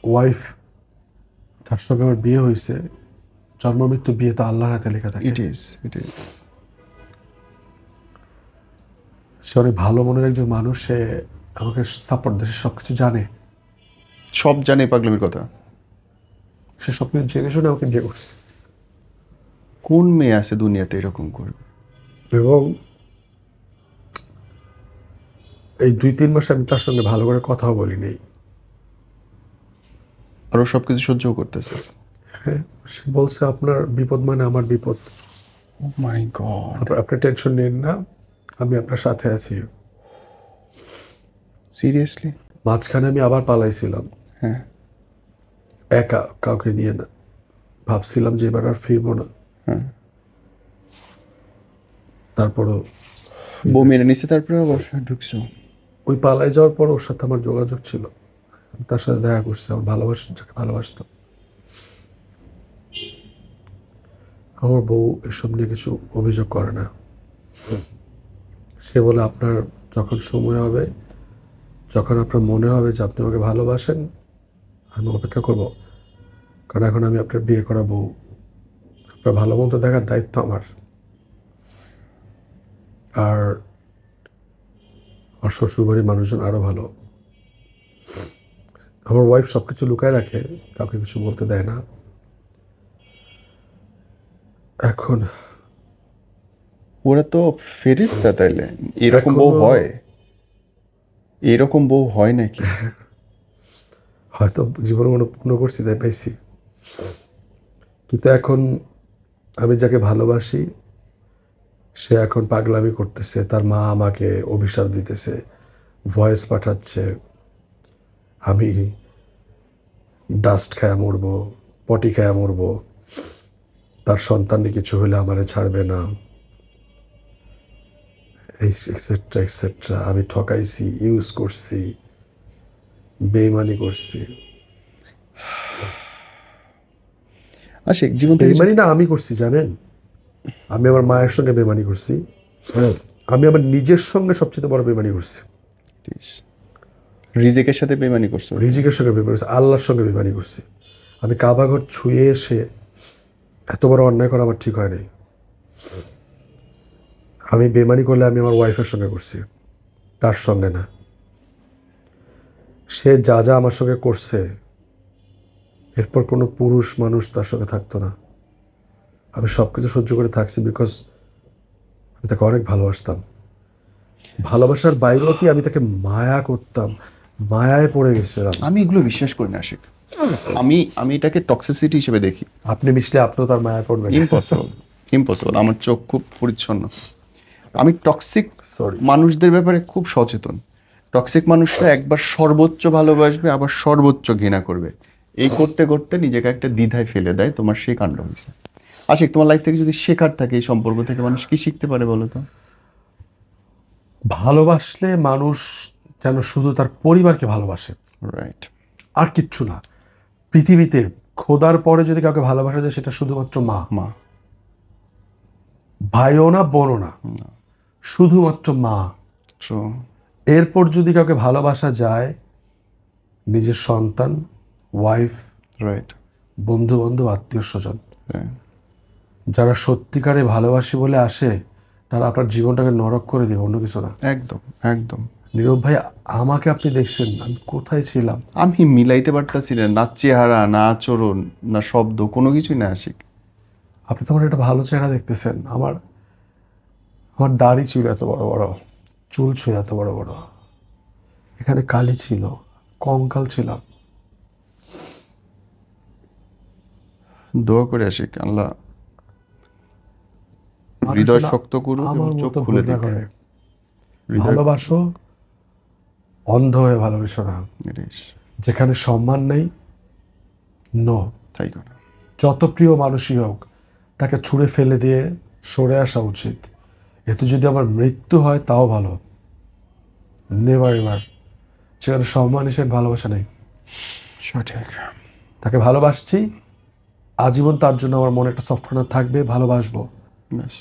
ওয়াইফ যার সঙ্গে আমার বিয়ে হয়েছে, জন্ম মৃত্যু বিয়ে তো আল্লাহর হাতে লেখা থাকে। ইট ইজ সে অনেক ভালো মনের একজন মানুষ, সে আমাকে সাপোর্ট দেয়, সে সব কিছু জানে, সব জানে পাগলামির কথা। সে সব কিছু জেনে শুনে আমাকে বিয়ে করছে। কোন মেয়ে আছে দুনিয়াতে এরকম করবে? এবং এই 2-3 মাস আমি তার সঙ্গে ভালো করে কথাও বলিনি। আরও সব কিছু সহ্যও করতেছে। হ্যাঁ, সে বলছে আপনার বিপদ মানে আমার বিপদ, ও মাই গড, আপনি টেনশন নিন না, আমি আপনার সাথে আছি। সিরিয়াসলি? মাঝখানে আমি আবার পালাইছিলাম, হ্যাঁ একা, কাউকে নিয়ে না। ভাবছিলাম যে এবার আর ফিরবো না, হ্যাঁ। তারপরও বউ মেরে নিচ্ছে, তারপরে আবার ঢুকছো? ওই পালাই যাওয়ার পর ওর সাথে আমার যোগাযোগ ছিল, আমি তার সাথে দেখা করছি, আমার যাকে ভালোবাসতাম। আমার বউ এসব নিয়ে কিছু অভিযোগ করে না। সে বলে আপনার যখন সময় হবে, যখন আপনার মনে হবে যে আপনি আমাকে ভালোবাসেন, আমি অপেক্ষা করব, কারণ এখন আমি আপনার বিয়ে করা বউ, আপনার ভালো মন্দ দেখার দায়িত্ব আমার। আর আমার শ্বশুরবাড়ির মানুষজন আরও ভালো। আমার ওয়াইফ সব কিছু লুকায় রাখে, কাউকে কিছু বলতে দেয় না। এখন ওরা তো ফেরেশতা, তাইলে এরকম বউ এখনো- হয়? এরকম বউ হয় নাকি? হয়তো জীবনে মনে পূর্ণ করছি তাই পাইছি, কিন্তু এখন আমি যাকে ভালোবাসি সে এখন পাগলামি করতেছে, তার মা আমাকে অভিশাপ দিতেছে, ভয়েস পাঠাচ্ছে, আমি ডাস্ট খায়া মরবো, পটি খায়া মরবো, তার সন্তানই কিছু হলে আমারে ছাড়বে না, এই এক্সেট্রা এক্সেট্রা। আমি ঠকাইছি, ইউজ করছি, বেইমানি করছি। আশিক, জীবন থেকে বেইমানি না আমি করছি জানেন, আমি আমার মায়ের সঙ্গে বেইমানি করছি, আমি আমার নিজের সঙ্গে সবচেয়ে বড় বেইমানি করছি। রিজিকের সাথে বেমানি করছো? রিজিকের সঙ্গে বেইমানি করছি, আল্লাহর সঙ্গে বেইমানি করছি। আমি কাবাঘর ছুঁয়ে এসে এত বড় অন্যায় করা আমার ঠিক হয় নাই। আমি বেইমানি করলে আমি আমার ওয়াইফের সঙ্গে করছি, তার সঙ্গে না। সে যা যা আমার সঙ্গে করছে, এরপর কোনো পুরুষ মানুষ তার সঙ্গে থাকতো না। আমি সব কিছু সহ্য করে থাকছি বিকজ আমি তাকে অনেক ভালোবাসতাম। ভালোবাসার বাইরেও কি আমি তাকে মায়া করতাম, মায়ায় পড়ে গেছিলাম। আমি এগুলো বিশ্বাস করি না আশিক। আমি এটাকে টক্সিসিটি হিসেবে দেখি। আপনি মিশলে আপনিও তার মায়া পড়বেন। ইম্পসিবল। আমার চোখ খুব পরিচ্ছন্ন। আমি টক্সিক Sorry. মানুষদের ব্যাপারে খুব সচেতন। টক্সিক মানুষরা একবার সর্বোচ্চ ভালোবাসবে, আবার সর্বোচ্চ ঘৃণা করবে। এই করতে করতে নিজেকে একটা দ্বিধায় ফেলে দেয়। তোমার সেই কাণ্ড হয়েছে। আশিক, তোমার লাইফ থেকে যদি শেখার থাকে এই সম্পর্ক থেকে, মানুষ কি শিখতে পারে বলো তো? ভালোবাসলে মানুষ যেন শুধু তার পরিবারকে ভালোবাসে, রাইট। আর কিচ্ছু না। পৃথিবীতে খোদার পরে যদি কাউকে ভালোবাসা যায় সেটা শুধুমাত্র মা। মা। ভাইও না, বোনও না, শুধুমাত্র মা। ট্রু। এরপর যদি কাউকে ভালোবাসা যায়, নিজের সন্তান, ওয়াইফ, রাইট। বন্ধু বান্ধব, আত্মীয় স্বজন। যারা সত্যিকারে ভালোবাসি বলে আসে, তারা আপনার জীবনটাকে নরক করে দেবে, অন্য কিছু না। একদম একদম। নীরব ভাই, আমাকে আপনি দেখছেন আমি কোথায় ছিলাম? আমি মিলাইতে পারতাছি না চেহারা, না আচরণ, না শব্দ, কোনো কিছুই না আশিক। আপনি তো আমার একটা ভালো চেহারা দেখতেছেন। আমার দাড়ি ছিল এত বড় বড়, চুল ছিল এত বড় বড়, এখানে কালি ছিল, কঙ্কাল ছিলাম। দোয়া করে আশিক, আল্লাহ মানুষ হৃদয় না শক্ত করুক এবং আমার চোখ মতো খুলে ভুল না দিক। করে। হৃদয় ভালোবাসো, অন্ধ হয়ে ভালোবেসো না। ইস, যেখানে সম্মান নেই, নো। তাই না? যত প্রিয় মানুষই হোক, তাকে ছুঁড়ে ফেলে দিয়ে সরে আসা উচিত। এতে যদি আমার মৃত্যু হয় তাও ভালো, নেভার এভার। যেখানে সম্মান হিসেবে ভালোবাসা নেই, সঠিক। তাকে ভালোবাসছি, আজীবন তার জন্য আমার মনে একটা সফট কর্নার থাকবে, ভালোবাসবো। ব্যাস।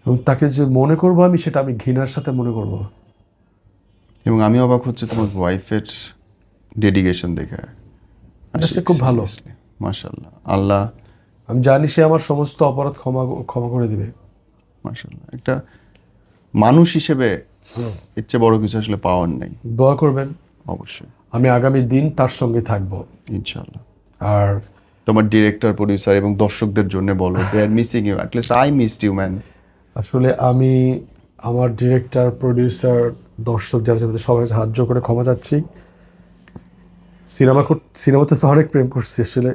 এবং তাকে যে মনে করবো আমি, সেটা আমি ঘৃণার সাথে মনে করব। এবং আমি অবাক হচ্ছে তোমার ওয়াইফের ডেডিকেশন দেখে। এটা সে খুব ভালো। মাশাআল্লাহ, আল্লাহ আমি জানি সে আমার সমস্ত অপরাধ ক্ষমা ক্ষমা করে দিবে। মাশাআল্লাহ। একটা মানুষ হিসেবে এর চেয়ে বড় কিছু আসলে পাওয়ার নেই। দোয়া করবেন, অবশ্যই, আমি আগামী দিন তার সঙ্গে থাকবো। ইনশাআল্লাহ। আর তোমার ডিরেক্টর, প্রডিউসার এবং দর্শকদের জন্য বলো, they are missing you, at least I missed you man. আসলে আমি আমার ডিরেক্টর, প্রডিউসার, দর্শক যারা আছে তাদের সবাই সাহায্য করে ক্ষমা চাচ্ছি। সিনেমাতে তো অনেক প্রেম করছি, আসলে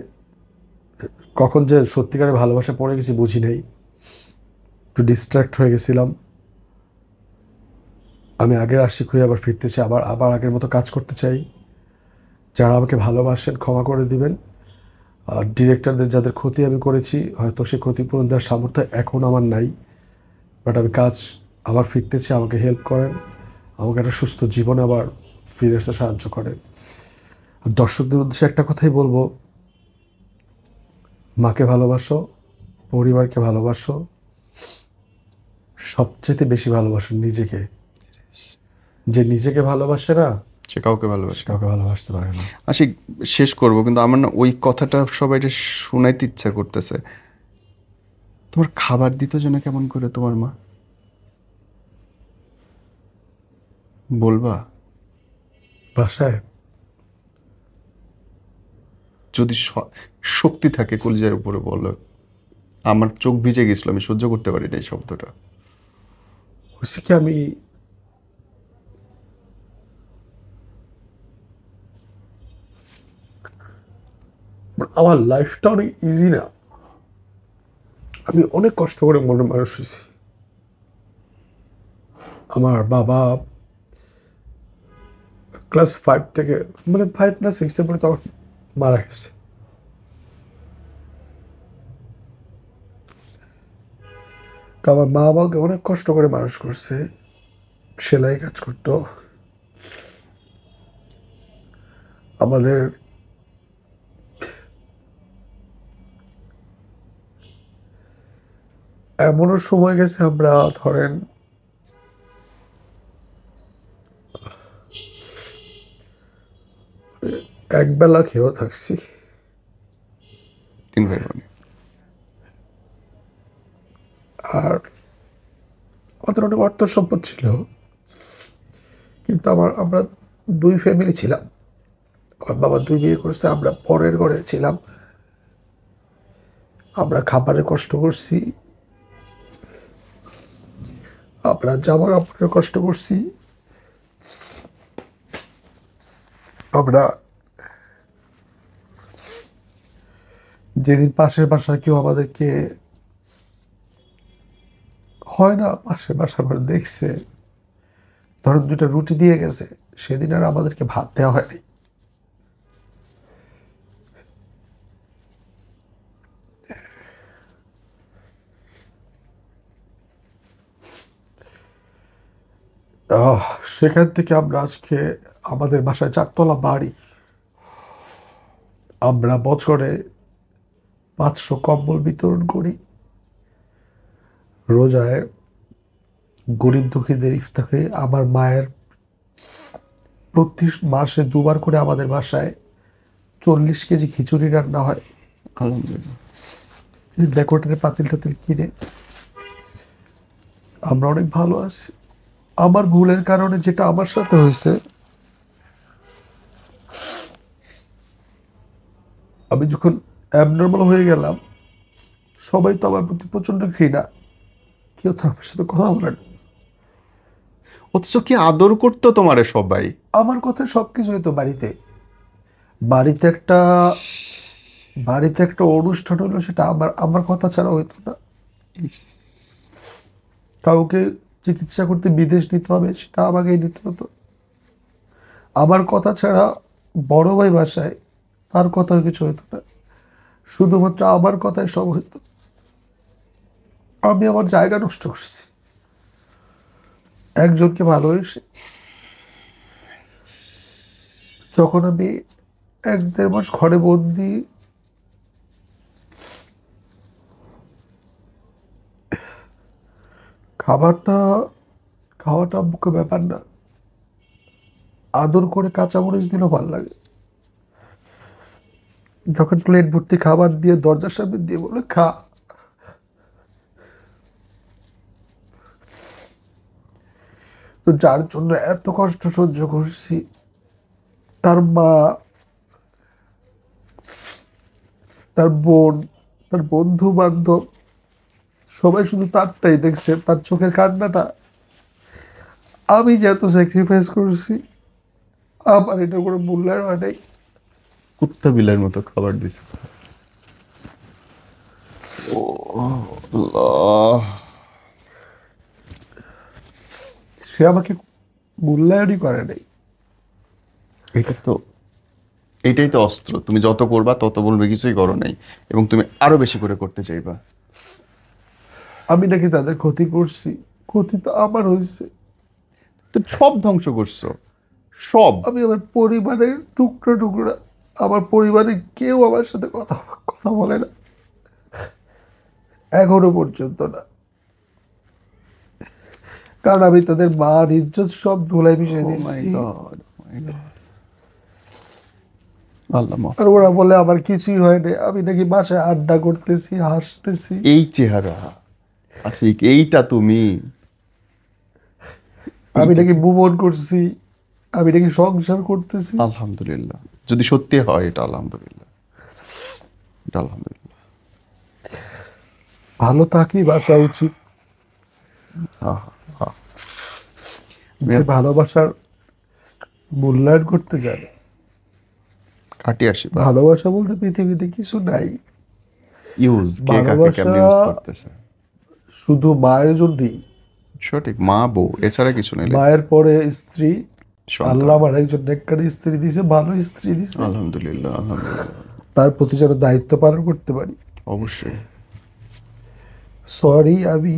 কখন যে সত্যিকারের ভালোবাসা পড়ে গেছি বুঝি নাই, একটু ডিস্ট্র্যাক্ট হয়ে গেছিলাম। আমি আগের আশিক হয়ে আবার ফিরতে চাই, আবার আবার আগের মতো কাজ করতে চাই। যারা আমাকে ভালোবাসেন ক্ষমা করে দিবেন। আর ডিরেক্টরদের যাদের ক্ষতি আমি করেছি, হয়তো সে ক্ষতিপূরণ দেওয়ার সামর্থ্য এখন আমার নাই, বাট আমি কাজ আবার ফিরতে চাই। আমাকে হেল্প করেন, আমাকে একটা সুস্থ জীবনে আবার ফিরে আসতে সাহায্য করেন। আর দর্শকদের উদ্দেশ্যে একটা কথাই বলবো, মাকে ভালোবাসো, পরিবারকে ভালোবাসো, সবচেয়ে বেশি ভালোবাসো নিজেকে। যে নিজেকে ভালোবাসে না, সে কাউকে সে ভালোবাসে। কাউকে ভালোবাসতে পারে না। আশিক, শেষ করব, কিন্তু আমার না ওই কথাটা সবাইকে শোনাইতে ইচ্ছা করতেছে। তোমার খাবার দিত যেন কেমন করে তোমার মা, বলবা? বাসায় যদি শক্তি থাকে কলিজার উপরে বলো। আমার চোখ ভিজে গেছিল, আমি সহ্য করতে পারি না এই শব্দটা। হচ্ছে কি, আমি আমার লাইফটা অনেক ইজি না। আমি অনেক কষ্ট করে মনে মানুষ হয়েছি। আমার বাবা ক্লাস 5 থেকে, মানে 5 না 6-এ পরে তখন মারা গেছে। তো আমার মা আমাকে অনেক কষ্ট করে মানুষ করছে, সেলাই কাজ করতো। আমাদের এমনও সময় গেছে, আমরা ধরেন একবেলা খেয়েও থাকছি। 3 ভাই বোনে। আর আমাদের অনেক অর্থ সম্পদ ছিল, কিন্তু আমরা 2 ফ্যামিলি ছিলাম। আমার বাবা 2 বিয়ে করছে, আমরা পরের ঘরে ছিলাম। আমরা খাবারে কষ্ট করছি, আমরা জামা কাপড়ের কষ্ট করছি, আমরা যেদিন পাশের বাসায় কেউ আমাদেরকে, হয় না পাশের বাসা আমরা দেখছে, ধরেন 2টা রুটি দিয়ে গেছে, সেদিন আর আমাদেরকে ভাত দেওয়া হয়নি। আহ, সেখান থেকে আমরা আজকে, আমাদের বাসায় 4 তলা বাড়ি, আমরা বছরে 500 কম্বল বিতরণ করি, রোজায় গরিব দুঃখীদের ইফতারে আমার মায়ের প্রতি মাসে 2বার করে আমাদের বাসায় 40 কেজি খিচুড়ি রান্না হয়। আলহামদুলিল্লাহ। ডেকোরেটরের পাতিল টাতিল কিনে আমরা অনেক ভালো আছি। আমার ভুলের কারণে যেটা আমার সাথে হয়েছে, আমি যখন অ্যাবনর্মাল হয়ে গেলাম, সবাই তো আমার প্রতি প্রচণ্ড ঘৃণা, কেউ তো আমার সাথে কথা বলে না। অথচ কি আদর করতো তোমারে সবাই। আমার কথা সব কিছু হতো বাড়িতে। বাড়িতে একটা বাড়িতে একটা অনুষ্ঠান হলো, সেটা আমার আমার কথা ছাড়া হতো না। কাউকে চিকিৎসা করতে বিদেশ নিতে হবে, সেটা আমাকেই নিতে হতো। আমার কথা ছাড়া বড় ভাই বাসায়, তার কথা কিছু হতো না, শুধুমাত্র আমার কথাই সব হতো। আমি আমার জায়গা নষ্ট করছি একজনকে ভালোবেসে। যখন আমি 1-1.5 মাস ঘরে বন্দি, খাওয়াটা আম্মুকে ব্যাপার না, আদর করে কাঁচামরিচ দিলেও ভালো লাগে। যখন প্লেট ভর্তি খাবার দিয়ে দরজার সামনে দিয়ে বলে খা, তো যার জন্য এত কষ্ট সহ্য করছি, তার মা, তার বোন, তার বন্ধু বান্ধব, সবাই শুধু তারটাই দেখছে, তার চোখের কান্নাটা। আমি যে এত স্যাক্রিফাইস করছি, আমার এটার কোনো মূল্যায়ন হয় নাই। কুত্তা বিলের মতো খাবার দিছে। ও আল্লাহ, সে আমাকে মূল্যায়নই করে নাই। এটাই তো অস্ত্র। তুমি যত করবা তত বলবে কিছুই করো নাই, এবং তুমি আরো বেশি করে করতে চাইবা। আমি নাকি তাদের ক্ষতি করছি? ক্ষতি তো আমার হয়েছে। তো সব ধ্বংস করছো, সব। আমি আমার পরিবারের টুকরো টুকরা, আমার পরিবারে কেউ আমার সাথে কথা কথা বলে না এখনো পর্যন্ত না, কারণ আমি তাদের মান ইজ্জত সব ধুলাই মিশিয়ে Oh my দিচ্ছি। God, oh my God. আল্লাহ মাফ। আর ওরা বলে আমার কিছুই হয় না, আমি নাকি বাসায় আড্ডা করতেছি, হাসতেছি। এই চেহারা আশিক, এইটা তুমি? আমি নাকি মুভ অন করছি, আমি নাকি সংসার করতেছি। আলহামদুলিল্লাহ, যদি সত্যি হয় এটা আলহামদুলিল্লাহ, এটা আলহামদুলিল্লাহ। ভালো থাকি বাসা উচিত। যে ভালোবাসার মূল্যায়ন করতে জানে। কাটি আসি বা ভালোবাসা বলতে পৃথিবীতে কিছু নাই। ইউজ, কে কাকে ভালোবাসা কেমনে ইউজ করতেছে। শুধু মায়ের জন্যই। সঠিক, মা বউ এছাড়া কিছু নেই। মায়ের পরে স্ত্রী। সন্তান। আল্লাহ আমার একজন নেককার স্ত্রী দিছে, ভালো স্ত্রী দিছে, আলহামদুলিল্লাহ, আলহামদুলিল্লাহ। তার প্রতি যেন দায়িত্ব পালন করতে পারি। অবশ্যই। সরি, আমি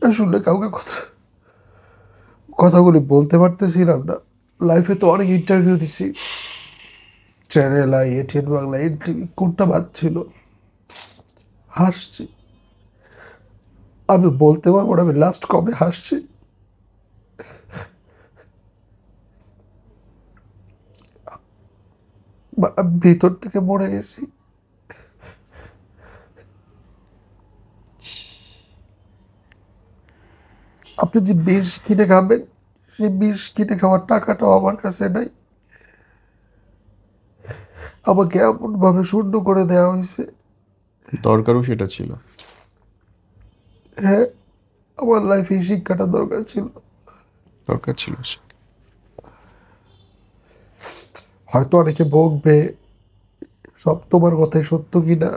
আসলে কাউকে কথাগুলি বলতে পারতেছিলাম না। লাইফে তো অনেক ইন্টারভিউ দিছি, channel I, ATN Bangla, NTV, কোনটা বাদ ছিল। হাসছি, আমি বলতে পারবো না আমি লাস্ট কবে হাসছি। আমি ভিতর থেকে মরে গেছি। আপনি যে বিষ কিনে খাবেন, সেই বিষ কিনে খাওয়ার টাকাটাও আমার কাছে নাই। আমাকে এমন ভাবে শূন্য করে দেওয়া হয়েছে। দরকারও সেটা ছিল। হ্যাঁ, আমার লাইফে এই শিক্ষাটা দরকার ছিল। দরকার ছিল। হয়তো অনেকে বকবে, সব তোমার কথাই সত্য কিনা।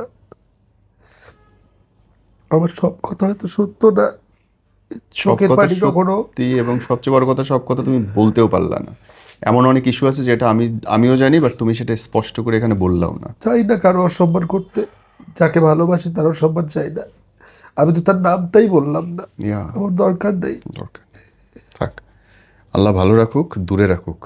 আমার সব কথা হয়তো সত্য না, সব চোখের কথা পানি কখনো। সত্যি, এবং সবচেয়ে বড় কথা, সব কথা তুমি বলতেও পারলা না। এমন অনেক ইস্যু আছে যেটা আমিও জানি, বাট তুমি সেটা স্পষ্ট করে এখানে বললাও না। চাই না কারো অসম্মান করতে, যাকে ভালোবাসি তার অসম্মান চাই না। আমি তো তার নামটাই বললাম না, ইয়া, আমার দরকার নেই। দরকার নেই। থাক, আল্লাহ ভালো রাখুক, দূরে রাখুক।